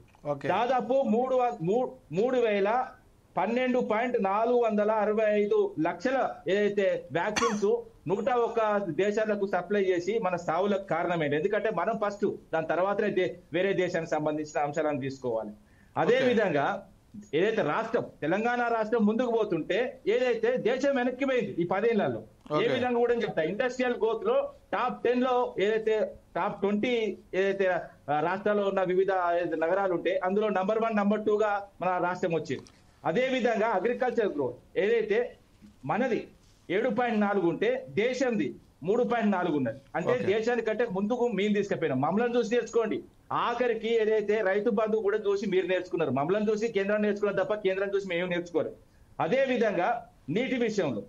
దాదాపు 3,12,465 లక్షల ఏదైతే వ్యాక్సిన్స్ 101 దేశాలకు సప్లై చేసి మన సావులకు కారణమైంది. ఎందుకంటే మనం ఫస్ట్, దాని తర్వాతనే వేరే దేశానికి సంబంధించిన అంశాలను తీసుకోవాలి. అదే విధంగా ఏదైతే రాష్ట్రం తెలంగాణ రాష్ట్రం ముందుకు పోతుంటే ఏదైతే దేశం వెనక్కిపోయింది ఈ 10 ఏళ్లలో. ఏ విధంగా కూడా చెప్తా, ఇండస్ట్రియల్ గ్రోత్ లో టాప్ 10 లో ఏదైతే టాప్ 20 ఏదైతే రాష్ట్రాల్లో ఉన్న వివిధ నగరాలు ఉంటే అందులో నంబర్ 1, నంబర్ 2 గా మన రాష్ట్రం వచ్చింది. అదే విధంగా అగ్రికల్చర్ గ్రోత్ ఏదైతే మనది 7.4 ఉంటే దేశంది 3.4 ఉన్నది. అంటే దేశానికంటే ముందుకు మేము తీసుకుపోయినాం. మమ్మల్ని చూసి నేర్చుకోండి. ఆఖరికి ఏదైతే రైతు బంధువు కూడా చూసి మీరు నేర్చుకున్నారు. మమ్మల్ని చూసి కేంద్రాన్ని నేర్చుకున్నారు తప్ప కేంద్రం చూసి మేము నేర్చుకోరు. అదే విధంగా నీటి విషయంలో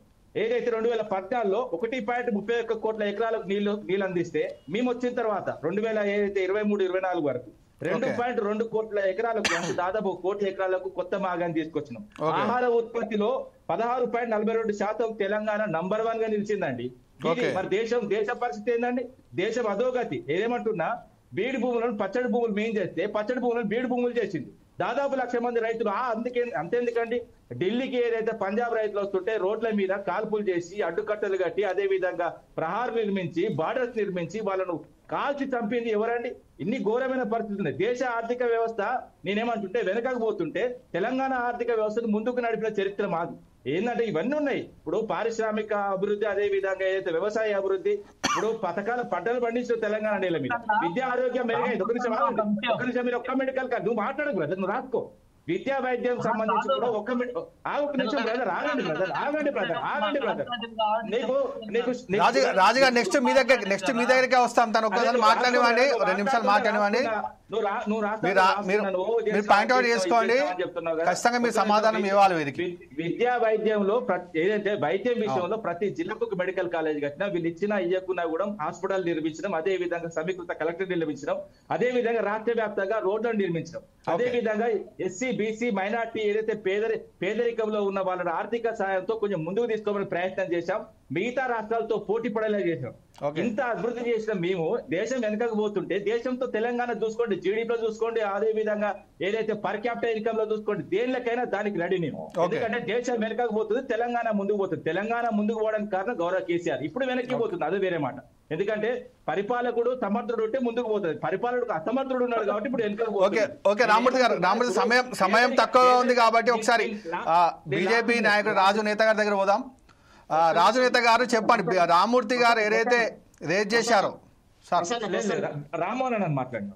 ఏదైతే 2014లో 1.31 కోట్ల ఎకరాలకు నీళ్లు అందిస్తే మేము వచ్చిన తర్వాత 2023-24 వరకు 2.2 కోట్ల ఎకరాలకు, దాదాపు 1 కోట్ల ఎకరాలకు కొత్త మాగాన్ని తీసుకొచ్చినాం. ఆహార ఉత్పత్తిలో 16.42% తెలంగాణ నంబర్ 1 గా నిలిచిందండి. మరి దేశ పరిస్థితి ఏందండి? దేశం అధోగతి. ఏదేమంటున్నా, బీడు భూములను పచ్చడి భూములు మేం చేస్తే పచ్చడి భూములను బీడు భూములు చేసింది. దాదాపు 1,00,000 మంది రైతులు. అంతేందుకండి, ఢిల్లీకి ఏదైతే పంజాబ్ రైతులు వస్తుంటే రోడ్ల మీద కాల్పులు చేసి అడ్డుకట్టలు కట్టి, అదే విధంగా ప్రహార్ నిర్మించి, బార్డర్స్ నిర్మించి వాళ్ళను కాల్చి చంపింది ఎవరండి? ఇన్ని ఘోరమైన పరిస్థితులు ఉన్నాయి. దేశ ఆర్థిక వ్యవస్థ నేనేమంటుంటే వెనకకు పోతుంటే తెలంగాణ ఆర్థిక వ్యవస్థను ముందుకు నడిపిన చరిత్ర మాది. ఏంటంటే ఇవన్నీ ఉన్నాయి. ఇప్పుడు పారిశ్రామిక అభివృద్ధి, అదే విధంగా ఏదైతే వ్యవసాయ అభివృద్ధి, ఇప్పుడు పథకాల పంటలు పండించిన తెలంగాణ నేల మీద. విద్యా ఆరోగ్యం మెరుగైంది. ఒక నిమిషం మీరు ఒక్క మెడికల్ కాదు, నువ్వు మాట్లాడకు బ్రదర్, నువ్వు రాసుకో. విద్యా వైద్యం సంబంధించి కూడా ఒక్క నిమిషం బ్రదర్, ఆగండి బ్రదర్. రాజుగారు నెక్స్ట్ మీ దగ్గరికి వస్తాం. తను ఒక్కసారి మాట్లాడివ్వండి, 2 నిమిషాలు మాట్లాడివ్వండి. మీరు పాయింట్ అవుట్ చేసుకోండి. ఖచ్చితంగా మీరు సమాధానం ఇవ్వాలి. వీరికి విద్యా వైద్యంలో ఏదైతే వైద్యం విషయంలో ప్రతి జిల్లాకు మెడికల్ కాలేజ్ కట్టినా, వీళ్ళు ఇచ్చినా ఇవ్వకున్నా కూడా హాస్పిటల్ నిర్మించడం, అదే విధంగా సమీకృత కలెక్టర్ నిర్మించడం, అదే విధంగా రాష్ట్ర వ్యాప్తంగా రోడ్లను నిర్మించడం, అదే విధంగా ఎస్సీ, బీసీ, మైనార్టీ ఏదైతే పేదరికంలో ఉన్న వాళ్ళ ఆర్థిక సహాయంతో కొంచెం ముందుకు తీసుకోవాలని ప్రయత్నం చేశాం. మిగతా రాష్ట్రాలతో పోటీ పడేలా చేశాం. ఇంత అభివృద్ధి చేసిన మేము దేశం వెనకకు పోతుంటే, దేశంతో తెలంగాణ చూసుకోండి, జీడీపీలో చూసుకోండి, అదే విధంగా ఏదైతే పర్ క్యాపిటల్ ఇన్కమ్ లో చూసుకోండి, దేనికైనా దానికి రెడీ నేను. ఎందుకంటే దేశం వెనకకు పోతుంది, తెలంగాణ ముందుకు పోతుంది. తెలంగాణ ముందుకు పోవడానికి కారణం గౌరవ కేసీఆర్. ఇప్పుడు వెనక్కి పోతుంది, అది వేరే మాట. ఎందుకంటే పరిపాలకుడు సమర్థుడు ఉంటే ముందుకు పోతుంది, పరిపాలకుడు అసమర్థుడు ఉన్నాడు కాబట్టి ఇప్పుడు వెనక. రామూర్తి గారు, సమయం తక్కువ ఉంది కాబట్టి ఒకసారి బీజేపీ నాయకుడు రాజు నేత గారి దగ్గర పోదాం. రాజు నేత గారు చెప్పండి, రామూర్తి గారు ఏదైతే రేజ్ చేశారో సార్. రామ్మోహన్ అని మాట్లాడినా.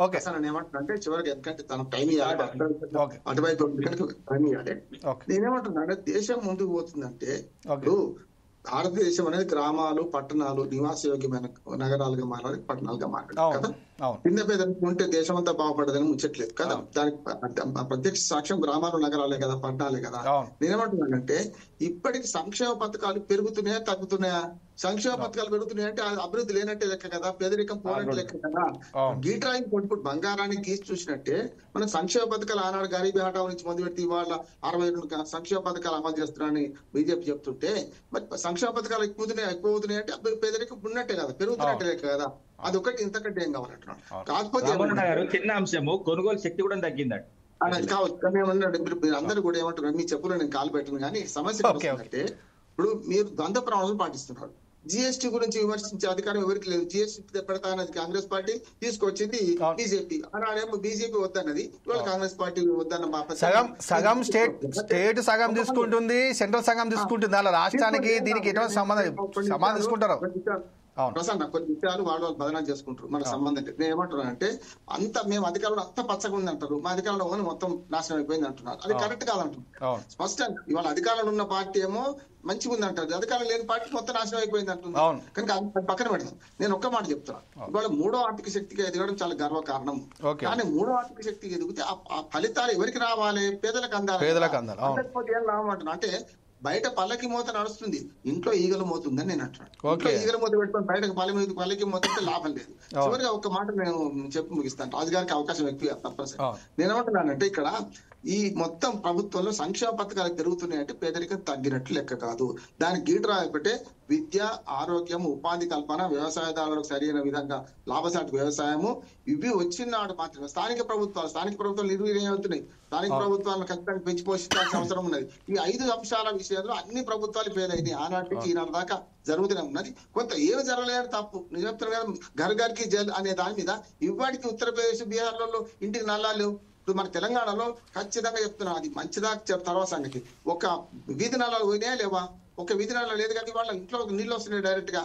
ఓకే సార్, నేను ఏమంటున్నా చివరికి ఎందుకంటే తనకు టైం ఇవ్వాలి, అటువైపు టైం ఇవ్వాలి. నేనేమంటున్నా అంటే దేశం ముందుకు పోతుందంటే ఇప్పుడు భారతదేశం అనేది గ్రామాలు పట్టణాలు నివాసయోగ్యమైన నగరాలుగా మారాలి, పట్టణాలుగా మారాలి కదా. చిన్న పేదలకు ఉంటే దేశం అంతా బాగుపడదని ముచ్చట్లేదు కదా. దానికి ప్రత్యక్ష సాక్ష్యం గ్రామాలు నగరాలే కదా, పట్టణాలే కదా. నేనేమంటున్నానంటే ఇప్పటికి సంక్షేమ పథకాలు పెరుగుతున్నాయా తగ్గుతున్నాయా? సంక్షేమ పథకాలు పెరుగుతున్నాయంటే అభివృద్ధి లేనట్టే లెక్క కదా, పేదరికం పోనట్టు లెక్క కదా. గీట్రాయి ఇప్పుడు బంగారాన్ని గీసి చూసినట్టే మన సంక్షేమ పథకాలు ఆనాడు గరీబీ హఠావు నుంచి మొదలు పెట్టి ఇవాళ 62 సంక్షేమ పథకాలు అమలు చేస్తున్నారని బీజేపీ చెప్తుంటే మరి సంక్షేమ పథకాలు ఎక్కువ అవుతున్నాయి అంటే పేదరికం ఉన్నట్టే కదా, పెరుగుతున్నట్టే లెక్క కదా. అదొకటి ఇంతకంటే ఏం కావాలంటున్నాను. కాకపోతే చిన్న అంశము కొనుగోలు శక్తి కూడా తగ్గిందండి. అది కావచ్చు. మీరు అందరూ కూడా ఏమంటున్నారు, మీ చెప్పులో నేను కాలు పెట్టను కానీ సమస్య అంటే ఇప్పుడు మీరు ద్వంద్వ ప్రమాణాలు పాటిస్తున్నారు. జిఎస్టీ గురించి విమర్శించే అధికారం ఎవరికి లేదు. జిఎస్టీ పెడతా అన్నది కాంగ్రెస్ పార్టీ, తీసుకొచ్చింది బీజేపీ. అలానేమో బీజేపీ వద్దన్నది, ఇవాళ కాంగ్రెస్ పార్టీ వద్దన్న. సగం స్టేట్ సగం తీసుకుంటుంది, సెంట్రల్ సగం తీసుకుంటుంది. అలా రాష్ట్రానికి దీనికి ఎటువంటి సంబంధం తీసుకుంటారు ప్రసన్న కొన్ని విషయాలు వాళ్ళు బదనాలు చేసుకుంటారు, మన సంబంధం లేదు. నేను ఏమంటున్నానంటే అంత మేము అధికారంలో అంత పచ్చగా ఉంది అంటారు, మా అధికారంలో మొత్తం నాశనం అయిపోయింది అంటున్నారు. అది కరెక్ట్ కాదంటున్నారు స్పష్టంగా. ఇవాళ అధికారంలో ఉన్న పార్టీ ఏమో మంచిగా ఉంది అంటారు, అధికారం లేని పార్టీ మొత్తం నాశనం అయిపోయింది అంటుంది. కనుక పక్కన పెడతాం. నేను ఒక్క మాట చెప్తాను, ఇవాళ మూడో ఆర్థిక శక్తిగా ఎదగడం చాలా గర్వ కారణం. కానీ మూడో ఆర్థిక శక్తికి ఎదిగితే ఆ ఫలితాలు ఎవరికి రావాలి? పేదలకు అందాలి. అందకపోతే ఏం లాభం అంటున్నా అంటే బయట పల్లకి మూత నడుస్తుంది, ఇంట్లో ఈగల మోతుందని నేను అంటున్నాను. ఇంట్లో ఈగల మూత పెట్టుకొని బయటకు పల్లకి మూత లాభం లేదు. చివరిగా ఒక మాట నేను చెప్పి ముగిస్తాను, రాజుగారికి అవకాశం ఎక్కువ తప్పనిసరి. నేనేమంటున్నానంటే ఇక్కడ ఈ మొత్తం ప్రభుత్వంలో సంక్షేమ పథకాలు పెరుగుతున్నాయంటే పేదరికం తగ్గినట్లు లెక్క కాదు. దానికి గీటు రాయబట్టే విద్య, ఆరోగ్యం, ఉపాధి కల్పన, వ్యవసాయదారులకు సరైన విధంగా లాభసాటి వ్యవసాయము ఇవి వచ్చినాడు మాత్రమే. స్థానిక ప్రభుత్వాలు నిర్వీర్యం అవుతున్నాయి. స్థానిక ప్రభుత్వాలను ఖచ్చితంగా పెంచి పోషించాల్సిన అవసరం ఉన్నది. ఈ 5 అంశాల విషయంలో అన్ని ప్రభుత్వాలు ఫెయిల్ ఆనాటి నుంచి ఈనాటి దాకా జరుగుతూనే ఉన్నది. కొంత ఏమి జరగలేదు తప్పు నేను చెప్తున్నాను కదా. ఘర్ కి జల్ అనే దాని మీద ఇవాటికి ఉత్తరప్రదేశ్, బీహార్లలో ఇంటికి నల్లాలు. ఇప్పుడు మన తెలంగాణలో ఖచ్చితంగా చెప్తున్నా, అది మంచిదా తర్వాత సంగతి. ఒక వీధి నల్లాలు పోయినాయా లేవా? ఒక వీధి నల్లాలు లేదు కానీ వాళ్ళ ఇంట్లో నీళ్ళు వస్తున్నాయి డైరెక్ట్ గా.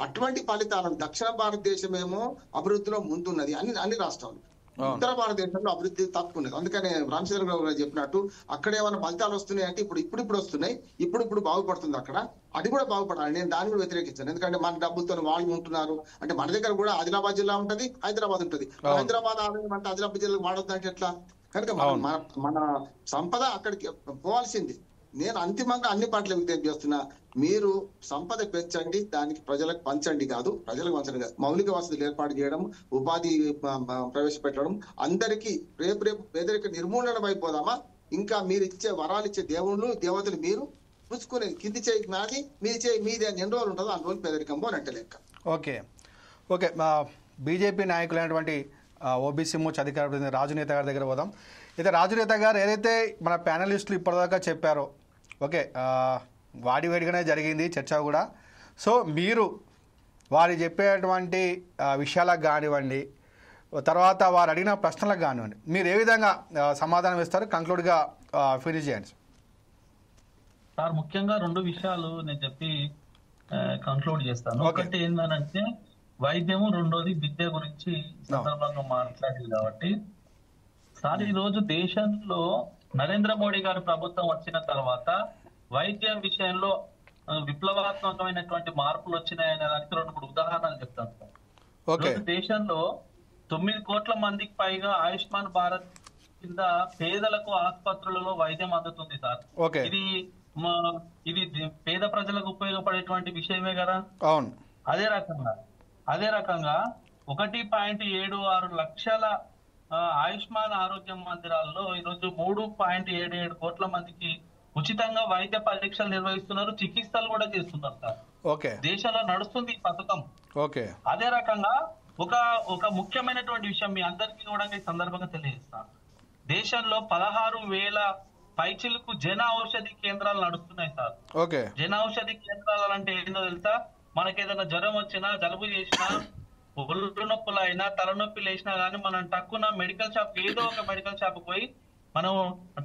అటువంటి ఫలితాలను దక్షిణ భారతదేశం ఏమో అభివృద్ధిలో ముందున్నది అన్ని రాష్ట్రాలు. ఉత్తర భారతదేశంలో అభివృద్ధి తక్కువ ఉన్నది. అందుకనే రామచంద్రరావు గారు చెప్పినట్టు అక్కడ ఏమైనా ఫలితాలు వస్తున్నాయి అంటే ఇప్పుడు వస్తున్నాయి, ఇప్పుడు బాగుపడుతుంది అక్కడ. అది కూడా బాగుపడాలి. నేను దాన్ని కూడా వ్యతిరేకించాను. ఎందుకంటే మన డబ్బులతో వాళ్ళు ఉంటున్నారు అంటే మన దగ్గర కూడా ఆదిలాబాద్ జిల్లా ఉంటది, హైదరాబాద్ ఉంటది. హైదరాబాద్ ఆదాయం అంటే ఆదిలాబాద్ జిల్లాకు వాడొద్దు అంటే ఎట్లా? కనుక మన సంపద అక్కడికి పోవాల్సింది. నేను అంతిమంగా అన్ని పార్టీలు విజ్ఞప్తి చేస్తున్నా, మీరు సంపద పెంచండి, దానికి ప్రజలకు పంచండి కాదు, ప్రజలకు పంచండి కాదు, మౌలిక వసతులు ఏర్పాటు చేయడం, ఉపాధి ప్రవేశపెట్టడం, అందరికీ రేపు పేదరిక నిర్మూలన అయిపోదామా? ఇంకా మీరు ఇచ్చే వరాలు ఇచ్చే దేవతలు మీరు పుచ్చుకునేది కింది చేయి నాది, మీది చేయి మీది అని ఎన్ని రోజులు ఉంటుందో అన్ని రోజులు పేదరికం పోనంటే లెక్క. ఓకే బీజేపీ నాయకులైనటువంటి ఓబీసీ మోర్చా అధికార ప్రతినిధి రాజు నేత గారి దగ్గర పోదాం. అయితే రాజు నేత గారు ఏదైతే మన ప్యానలిస్టులు ఇప్పటిదాకా చెప్పారో ఓకే వాడివేడిగానే జరిగింది చర్చ కూడా. సో మీరు వారు చెప్పేటువంటి విషయాలకు కానివ్వండి, తర్వాత వారు అడిగిన ప్రశ్నలకు కానివ్వండి, మీరు ఏ విధంగా సమాధానం ఇస్తారు? కంక్లూడ్గా ఫినిష్ చేయండి సార్. ముఖ్యంగా 2 విషయాలు నేను చెప్పి కంక్లూడ్ చేస్తాను. ఒకటి ఏంటంటే వైద్యము, రెండోది విద్య గురించి సందర్భంగా మాట్లాడింది కాబట్టి సార్, ఈ రోజు దేశంలో నరేంద్ర మోడీ గారి ప్రభుత్వం వచ్చిన తర్వాత వైద్యం విషయంలో విప్లవాత్మకమైనటువంటి మార్పులు వచ్చినాయనే దానికి 2-3 ఉదాహరణలు చెప్తాను సార్. దేశంలో 9 కోట్ల మందికి పైగా ఆయుష్మాన్ భారత్ కింద పేదలకు ఆసుపత్రులలో వైద్యం అందుతుంది సార్. ఇది పేద ప్రజలకు ఉపయోగపడేటువంటి విషయమే కదా. అదే రకంగా 1.76 లక్షల ఆయుష్మాన్ ఆరోగ్య మందిరాల్లో ఈరోజు 3.77 కోట్ల మందికి ఉచితంగా వైద్య పరీక్షలు నిర్వహిస్తున్నారు, చికిత్సలు కూడా చేస్తున్నారు సార్. దేశంలో నడుస్తుంది ఈ పథకం. అదే రకంగా ఒక ముఖ్యమైనటువంటి విషయం మీ అందరికీ కూడా ఈ సందర్భంగా తెలియజేస్తాను. దేశంలో 16,000 పైచిలకు జన ఔషధి కేంద్రాలు నడుస్తున్నాయి సార్. జన ఔషధి కేంద్రాలు అంటే ఏంటో తెలుసా? మనకి ఏదైనా జ్వరం వచ్చినా, జలుబు చేసినా, ఒళ్ళు నొప్పులు అయినా, తలనొప్పి లేచినా గానీ మనం టక్కున మెడికల్ షాప్, ఏదో ఒక మెడికల్ షాప్ పోయి మనం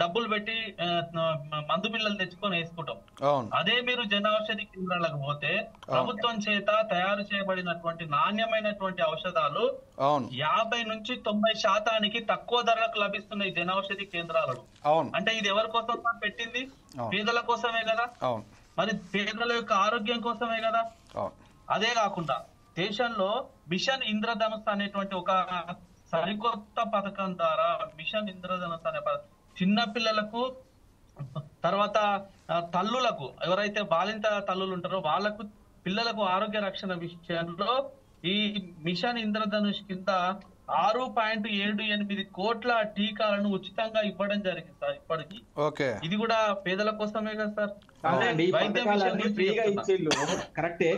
డబ్బులు పెట్టి మందు బిళ్ళలు తెచ్చుకొని వేసుకుంటాం. అదే మీరు జన ఔషధి కేంద్రాలకు పోతే ప్రభుత్వం చేత తయారు చేయబడినటువంటి నాణ్యమైనటువంటి ఔషధాలు 50 నుంచి 90% తక్కువ ధరలకు లభిస్తున్నాయి జన ఔషధి కేంద్రాలలో. అంటే ఇది ఎవరి కోసం పెట్టింది? పేదల కోసమే కదా. మరి పేదల యొక్క ఆరోగ్యం కోసమే కదా. అదే కాకుండా దేశంలో మిషన్ ఇంద్రధనుస్సు అనేటువంటి ఒక సరికొత్త పథకం ద్వారా మిషన్ ఇంద్రధనుస్సు అనే చిన్న పిల్లలకు తర్వాత తల్లులకు ఎవరైతే బాలింత తల్లులు ఉంటారో వాళ్ళకు పిల్లలకు ఆరోగ్య రక్షణ విషయంలో ఈ మిషన్ ఇంద్రధనుష్ కింద 6.78 కోట్ల టీకాలను ఉచితంగా ఇవ్వడం జరిగింది సార్ ఇప్పటికి. ఇది కూడా పేదల కోసమే కదా సార్. ఫ్రీగా ఇచ్చిళ్ళు కరెక్టే,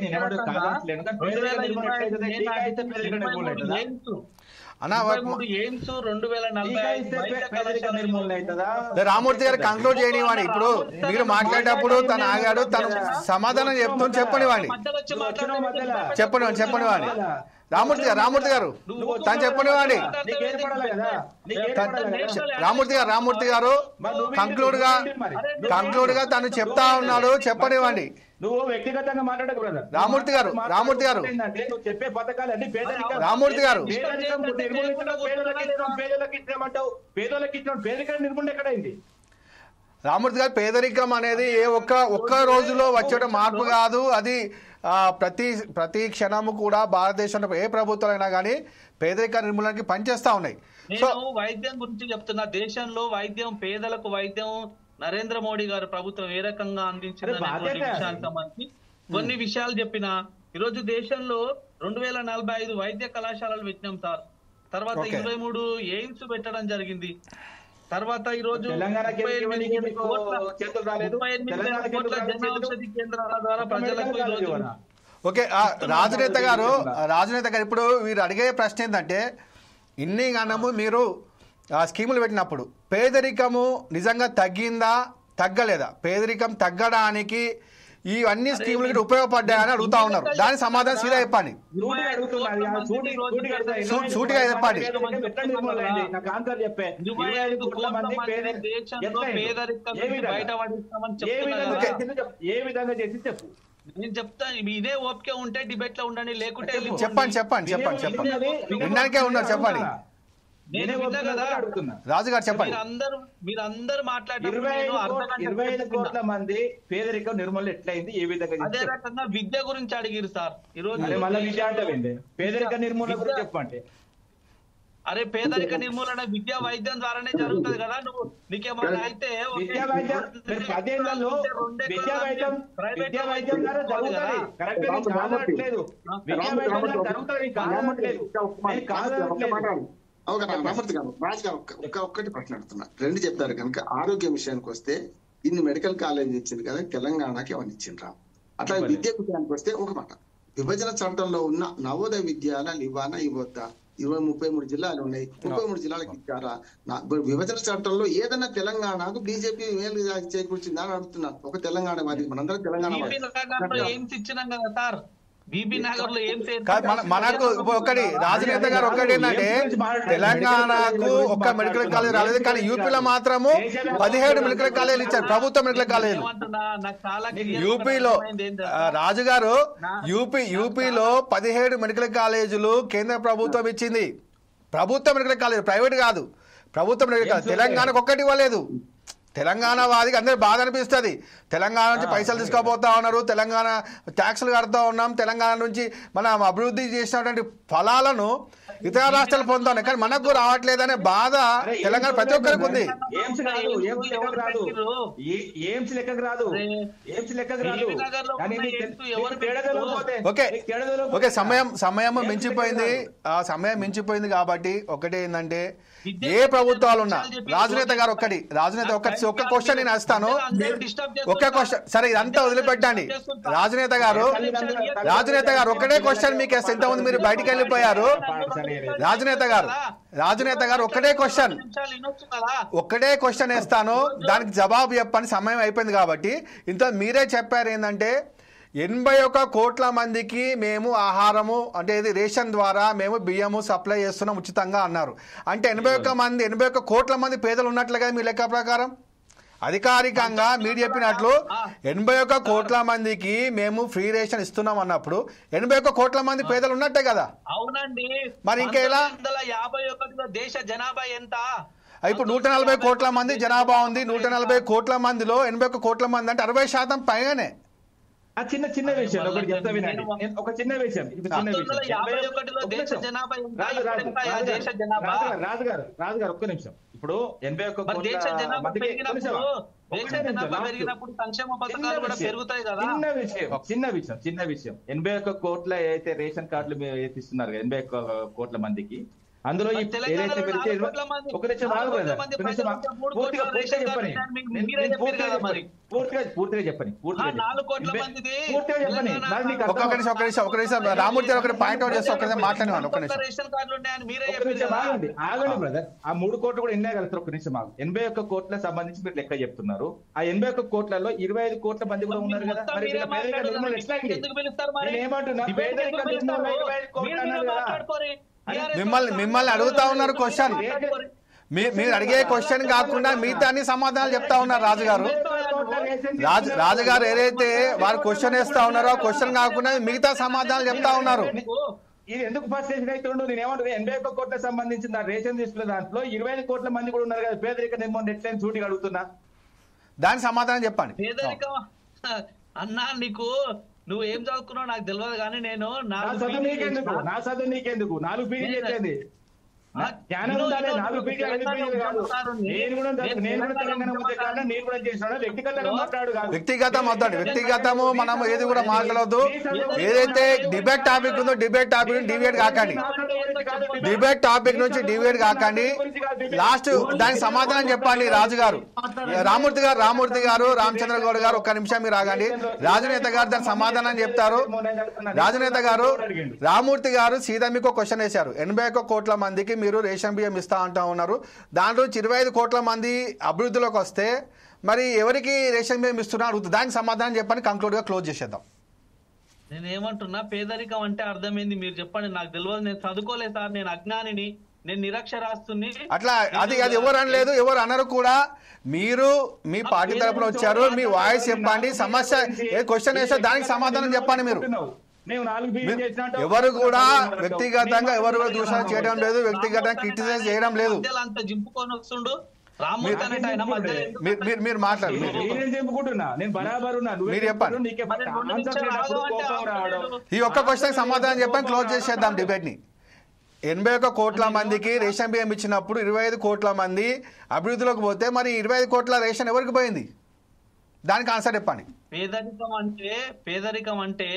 రామూర్తి గారు కంక్లూడ్ చేయని వాడి. ఇప్పుడు మీరు మాట్లాడేటప్పుడు తను ఆగాడు, తను సమాధానం చెప్తూ చెప్పని వాడి చెప్పని వాడి రామూర్తి గారు తను చెప్పని వాడి రామూర్తి గారు కంక్లూడ్ గా తను చెప్తా ఉన్నాడు, చెప్పనివ్వండి. నువ్వు వ్యక్తిగతంగా మాట్లాడకు బ్రదర్. రామూర్తి గారు నువ్వు చెప్పే పథకాలన్నీ రామూర్తి గారు పేదలకు ఇచ్చిన పేదరికం నిర్మూలన ఎక్కడైంది? రామూర్తి గారు, పేదరికం అనేది ఒక్క రోజులో వచ్చే మార్పు కాదు. అది ప్రతి క్షణము కూడా భారతదేశంలో ఏ ప్రభుత్వాలైనా కానీ పేదరిక నిర్మూలనకి పనిచేస్తా ఉన్నాయి. నేను వైద్యం గురించి చెప్తున్నా. దేశంలో వైద్యం, పేదలకు వైద్యం నరేంద్ర మోడీ గారు ప్రభుత్వం ఏ రకంగా అందించిన విషయానికి సంబంధించి కొన్ని విషయాలు చెప్పిన. ఈరోజు దేశంలో 2045 వైద్య కళాశాలలు పెట్టినాం సార్. తర్వాత 23 ఎయిమ్స్ పెట్టడం జరిగింది. తర్వాత ఈ రోజు 38 కోట్ల జన ఔషధి కేంద్రాల ద్వారా ప్రజలకు. ఓకే, రాజనేత గారు ఇప్పుడు వీరు అడిగే ప్రశ్న ఏంటంటే, ఇన్ని గణము మీరు స్కీములు పెట్టినప్పుడు పేదరికము నిజంగా తగ్గిందా తగ్గలేదా, పేదరికం తగ్గడానికి ఈ అన్ని స్కీములు ఉపయోగపడ్డాయని అడుగుతా ఉన్నారు. దాని సమాధానం సీదా చెప్పండి, సూటిగా చెప్పండి. నేను చెప్తా, ఇదే ఓపిక ఉంటే డిబేట్ లో ఉండండి, లేకుంటే చెప్పండి విన్నాకే ఉన్నారు, చెప్పండి. రాజు గారు చెప్పండి. మీరందరూ మాట్లాడారు. 25 కోట్ల మంది పేదరికం నిర్మూలన ఎట్లయింది, ఏ విధంగా? అదే రకంగా విద్య గురించి అడిగిరు సార్. ఈ రోజు మళ్ళీ విద్య అంటే పేదరిక నిర్మూలన గురించి చెప్పండి. అరే, పేదరిక నిర్మూలన విద్యా వైద్యం ద్వారానే జరుగుతుంది కదా. నువ్వు నీకేమన్నా అయితే విద్యా వైద్యం ద్వారా జరుగుతుంది. కరెక్ట్, కాదనట్లేదు. విద్యా వైద్యం జరుగుతుంది, కాదనట్లేదు. రామూర్తి గారు, రాజు గారు ఒక్కటి ప్రశ్న అడుగుతున్నా. రెండు చెప్పారు కనుక ఆరోగ్య విషయానికి వస్తే ఇన్ని మెడికల్ కాలేజ్ ఇచ్చింది కదా, తెలంగాణకి అవన్నీ ఇచ్చిండ్రా. అట్లా విద్య విషయానికి వస్తే ఒక మాట, విభజన చట్టంలో ఉన్న నవోదయ విద్యాలయాలు ఇవ్వాలా ఇవ్వద్దా? 33 జిల్లాలు ఉన్నాయి, 33 జిల్లాలకు ఇచ్చారా? విభజన చట్టంలో ఏదన్నా తెలంగాణకు బీజేపీ మేలు చేకూర్చిందా అని అడుగుతున్నాను. ఒక తెలంగాణ వాది, మనందరం తెలంగాణ మనకు ఒకటి రాజనేత గారు ఒకటి ఏంటంటే, తెలంగాణకు ఒక్క మెడికల్ కాలేజ్ రాలేదు, కానీ యూపీలో మాత్రము 17 మెడికల్ కాలేజీలు ఇచ్చారు, ప్రభుత్వ మెడికల్ కాలేజీలు. యూపీలో రాజు గారు, యూపీలో 17 మెడికల్ కాలేజీలు కేంద్ర ప్రభుత్వం ఇచ్చింది. ప్రభుత్వ మెడికల్ కాలేజ్, ప్రైవేట్ కాదు, ప్రభుత్వ మెడికల్ కాలేజ్. తెలంగాణకు ఒక్కటి ఇవ్వలేదు. తెలంగాణ వాదికి అందరూ బాధ అనిపిస్తుంది. తెలంగాణ నుంచి పైసలు తీసుకోపోతా ఉన్నారు, తెలంగాణ ట్యాక్సులు కడుతూ ఉన్నాం, తెలంగాణ నుంచి మనం అభివృద్ధి చేసినటువంటి ఫలాలను ఇతర రాష్ట్రాలు పొందుతున్నాయి, కానీ మనకు రావట్లేదనే బాధ తెలంగాణ ప్రతి ఒక్కరికి ఉంది. ఓకే, సమయం మించిపోయింది కాబట్టి ఒకటి ఏంటంటే, ఏ ప్రభుత్వాలు ఉన్నా రాజనేత గారు ఒక్క క్వశ్చన్ నేను వేస్తాను, ఒక్క క్వశ్చన్. సరే, ఇదంతా వదిలిపెట్టండి. రాజనేత గారు ఒక్కటే క్వశ్చన్ మీకు వేస్తే, ఇంతకుముందు మీరు బయటికి వెళ్ళిపోయారు. రాజనేత గారు ఒక్కటే క్వశ్చన్ వేస్తాను, దానికి జవాబు చెప్పని. సమయం అయిపోయింది కాబట్టి ఇంత మీరే చెప్పారు ఏంటంటే, 81 కోట్ల మందికి మేము ఆహారము అంటే ఇది రేషన్ ద్వారా మేము బియ్యము సప్లై చేస్తున్నాం ఉచితంగా అన్నారు. అంటే 81 కోట్ల మంది పేదలు ఉన్నట్లుగా మీ లెక్క ప్రకారం. అధికారికంగా మీరు చెప్పినట్లు 81 కోట్ల మందికి మేము ఫ్రీ రేషన్ ఇస్తున్నాం అన్నప్పుడు 81 కోట్ల మంది పేదలు ఉన్నట్టే కదా. అవునండి, మరి ఇంకేలా? 151 దేశ జనాభా ఎంత? ఇప్పుడు 140 కోట్ల మంది జనాభా ఉంది. 140 కోట్ల మందిలో 81 కోట్ల మంది అంటే 60% పైగానే. ఆ చిన్న చిన్న విషయం ఒకటి చెప్తా వినండి. ఒక చిన్న విషయం, ఇది చిన్న విషయం. రాజు గారు ఒక్క నిమిషం. ఇప్పుడు 81 చిన్న విషయం 81 కోట్ల అయితే రేషన్ కార్డులు ఇస్తున్నారు 81 కోట్ల మందికి. అందులో ఏదైతే పూర్తిగా చెప్పండి. రామూర్తి ఒకటి పాయింట్ అవుట్ చేస్తే ఒకసారి మాట్లాడేవాడు. ఆగండి బ్రదర్, ఆ 3 కోట్లు కూడా ఎన్నే కలుస్తారు. ఒక నిమిషం ఆగు. 81 కోట్ల సంబంధించి మీరు లెక్క చెప్తున్నారు. ఆ 81 కోట్లలో 25 కోట్ల మంది కూడా ఉన్నారు కదా. ఏమంటున్నా మిమ్మల్ని అడుగుతా ఉన్నారు క్వశ్చన్. మీరు అడిగే క్వశ్చన్ కాకుండా మిగతా అన్ని సమాధానాలు చెప్తా ఉన్నారు రాజుగారు ఏదైతే వారు క్వశ్చన్ వేస్తా ఉన్నారో ఆ క్వశ్చన్ కాకుండా మిగతా సమాధానాలు చెప్తా ఉన్నారు. ఇది ఎందుకు ఫ్రస్ట్రేషన్ అవుతుండో నేను ఏమంటుంది, 81 కోట్ల సంబంధించిన రేషన్ తీసుకున్న దాంట్లో 25 కోట్ల మంది కూడా ఉన్నారు కదా. పేదరిక నిర్మూలన ఎట్లయినా సూటిగా అడుగుతున్నా, దానికి సమాధానం చెప్పండి. పేదరికం అన్నా, నీకు నువ్వు ఏం చదువుకున్నావు నాకు తెలియదు, కానీ నేను నా చదువు నీకెందుకు 4 పీజీ చేసేది వ్యక్తిగతం వద్దండి, వ్యక్తిగతము మనం ఏది కూడా మాట్లాడద్దు. ఏదైతే డిబేట్ టాపిక్ ఉందో డిబేట్ టాపిక్ డివేట్ కాకండి, డిబేట్ టాపిక్ నుంచి డివేట్ కాకండి. లాస్ట్ దానికి సమాధానం చెప్పండి రాజుగారు. రామూర్తి గారు రామచంద్ర గౌడ్ గారు ఒక్క నిమిషం మీరు ఆగండి. రాజనేత గారు దాని సమాధానం చెప్తారు. రాజనేత గారు రామూర్తి గారు సీదా మీకు క్వశ్చన్ వేశారు. 81 కోట్ల మందికి మీరు రేషన్ బియ్యం ఇస్తా అంటా ఉన్నారు. దాంట్లో 25 కోట్ల మంది అభివృద్ధిలోకి వస్తే మరి ఎవరికి రేషన్ బియ్యం ఇస్తున్నారు? దానికి సమాధానం చెప్పని కంక్లూడ్ గా క్లోజ్ చేసేద్దాం. నేను ఏమంటున్నా, పేదరికం అంటే అర్థమైంది మీరు చెప్పండి. నాకు తెలియదు, నేను చదువుకోలేదు సార్, నేను అజ్ఞానిని, నేను నిరక్షరాస్తుని. అట్లా అది ఎవరు అనలేదు, ఎవరు అనరు కూడా. మీరు మీ పార్టీ తరపున వచ్చారు, మీ వాయిస్ చెప్పండి, సమస్య క్వశ్చన్ వేస్తే దానికి సమాధానం చెప్పండి. మీరు ఎవరు కూడా వ్యక్తిగతంగా ఎవరు కూడా దూషణ చేయడం లేదు, వ్యక్తిగతంగా క్రిటిసైజ్ చేయడం లేదు. మీరు మాట్లాడు, మీరు చెప్పండి. ఈ ఒక్క క్వశ్చన్ సమాధానం చెప్పని క్లోజ్ చేసేద్దాం డిబేట్ ని. 81 కోట్ల మందికి రేషన్ బియ్యం ఇచ్చినప్పుడు 25 కోట్ల మంది అభివృద్ధిలోకి పోతే మరి 25 కోట్ల రేషన్ ఎవరికి పోయింది? దానికి ఆన్సర్ చెప్పండి. పేదరికం అంటే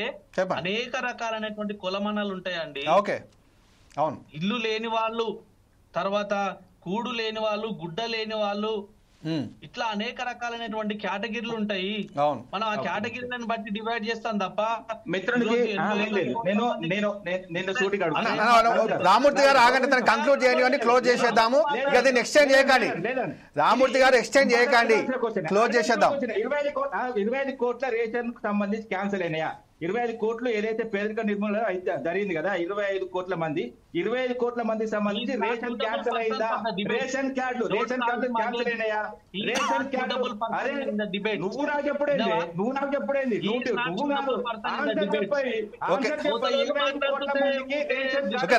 అనేక రకాలైనటువంటి కులమనాలు ఉంటాయండి. ఓకే, అవును. ఇల్లు లేని వాళ్ళు, తర్వాత కూడు లేని వాళ్ళు, గుడ్డ లేని వాళ్ళు, ఇట్లా అనేక రకాలైనటువంటి కేటగిరీలు ఉంటాయి. మనం ఆ కేటగిరీలను బట్టి డివైడ్ చేస్తాం తప్ప రామూర్తి గారు ఆగండి, తను కంక్లూడ్ చేయండి, క్లోజ్ చేసేద్దాము. ఇక దీన్ని ఎక్స్టెండ్ చేయకండి. రామూర్తి గారు ఎక్స్టెండ్ చేయకండి, క్లోజ్ చేసేద్దాం. 25 కోట్ల రేషన్ సంబంధించి క్యాన్సిల్ అయినాయా? 25 కోట్లు ఏదైతే పేదరిక నిర్మూలన జరిగింది కదా, 25 కోట్ల మంది, 25 కోట్ల మందికి సంబంధించి రేషన్ క్యాన్సిల్ అయిందా? రేషన్ కార్డు క్యాన్సిల్ అయినాయా? రేషన్ కార్డు నువ్వు నాకు చెప్పడేంది?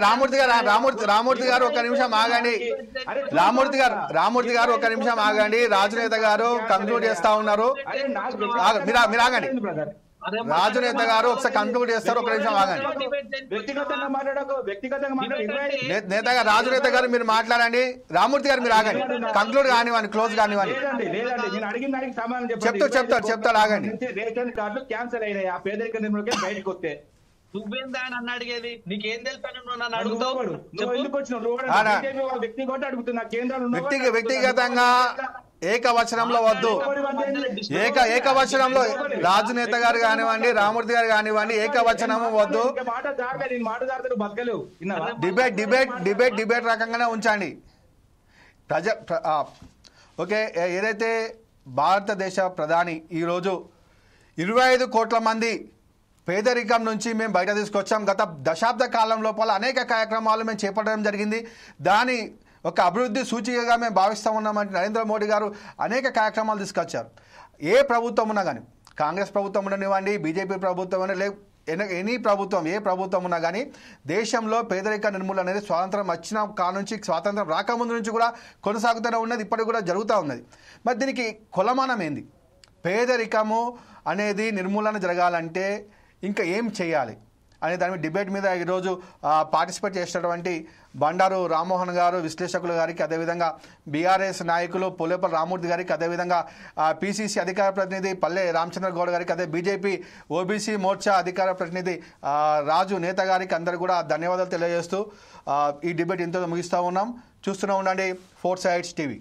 రామూర్తి గారు ఒక నిమిషం ఆగండి. రామూర్తి గారు ఒక నిమిషం ఆగండి. రాజనేత గారు కంక్లూడ్ చేస్తా ఉన్నారు. మీరు ఆగండి. రాజనేత గారు ఒకసారి కంక్లూడ్ చేస్తారు. ఒక నిమిషం ఆగండి. రాజనేత గారు మీరు మాట్లాడండి. రామూర్తి గారు మీరు ఆగండి. కంక్లూడ్ కానివ్వండి, క్లోజ్ కానివ్వండి. చెప్తాడు ఆగండి. రేషన్ కార్డు క్యాన్సిల్ అయినాయి, ఆ పేదరిక నిర్మూలన బయటకు వస్తే నువ్వేందా నన్ను అడిగేది? నీకేం తెలుసు? నన్ను అడుగుతావు. వ్యక్తిగతంగా ఏకవచనంలో వద్దు. ఏకవచనంలో రాజనేత గారు కానివ్వండి, రామూర్తి గారు కానివ్వండి, ఏకవచనము వద్దు. డిబేట్ రకంగానే ఉంచండి. ఓకే, ఏదైతే భారతదేశ ప్రధాని ఈరోజు 25 కోట్ల మంది పేదరికం నుంచి మేము బయట తీసుకొచ్చాం. గత దశాబ్ద కాలం లోపల అనేక కార్యక్రమాలు మేము చేపట్టడం జరిగింది. దాని ఒక అభివృద్ధి సూచికగా మేము భావిస్తూ ఉన్నామంటే నరేంద్ర మోడీ గారు అనేక కార్యక్రమాలు తీసుకొచ్చారు. ఏ ప్రభుత్వం ఉన్నా కానీ, కాంగ్రెస్ ప్రభుత్వం ఉండనివ్వండి, బీజేపీ ప్రభుత్వం ఎనీ ప్రభుత్వం, ఏ ప్రభుత్వం ఉన్నా కానీ దేశంలో పేదరిక నిర్మూలన అనేది స్వాతంత్రం వచ్చిన కాల నుంచి, స్వాతంత్రం రాకముందు నుంచి కూడా కొనసాగుతూనే ఉన్నది, ఇప్పటికి కూడా జరుగుతూ ఉన్నది. మరి దీనికి కొలమానం ఏంది? పేదరికము అనేది నిర్మూలన జరగాలంటే ఇంకా ఏం చేయాలి అనే దాని మీద డిబేట్ మీద ఈరోజు పార్టిసిపేట్ చేసినటువంటి బండారు రామ్మోహన్ గారు, విశ్లేషకులు గారికి, అదేవిధంగా బీఆర్ఎస్ నాయకులు పులేపల్లి రామూర్తి గారికి, అదేవిధంగా పిసిసి అధికార ప్రతినిధి పల్లె రామచంద్ర గౌడ్ గారికి, అదే బీజేపీ ఓబీసీ మోర్చా అధికార ప్రతినిధి రాజు నేత గారికి అందరు కూడా ధన్యవాదాలు తెలియజేస్తూ ఈ డిబేట్ ఇంతలో ముగిస్తూ ఉన్నాం. చూస్తూనే ఉండండి 4 Sides TV.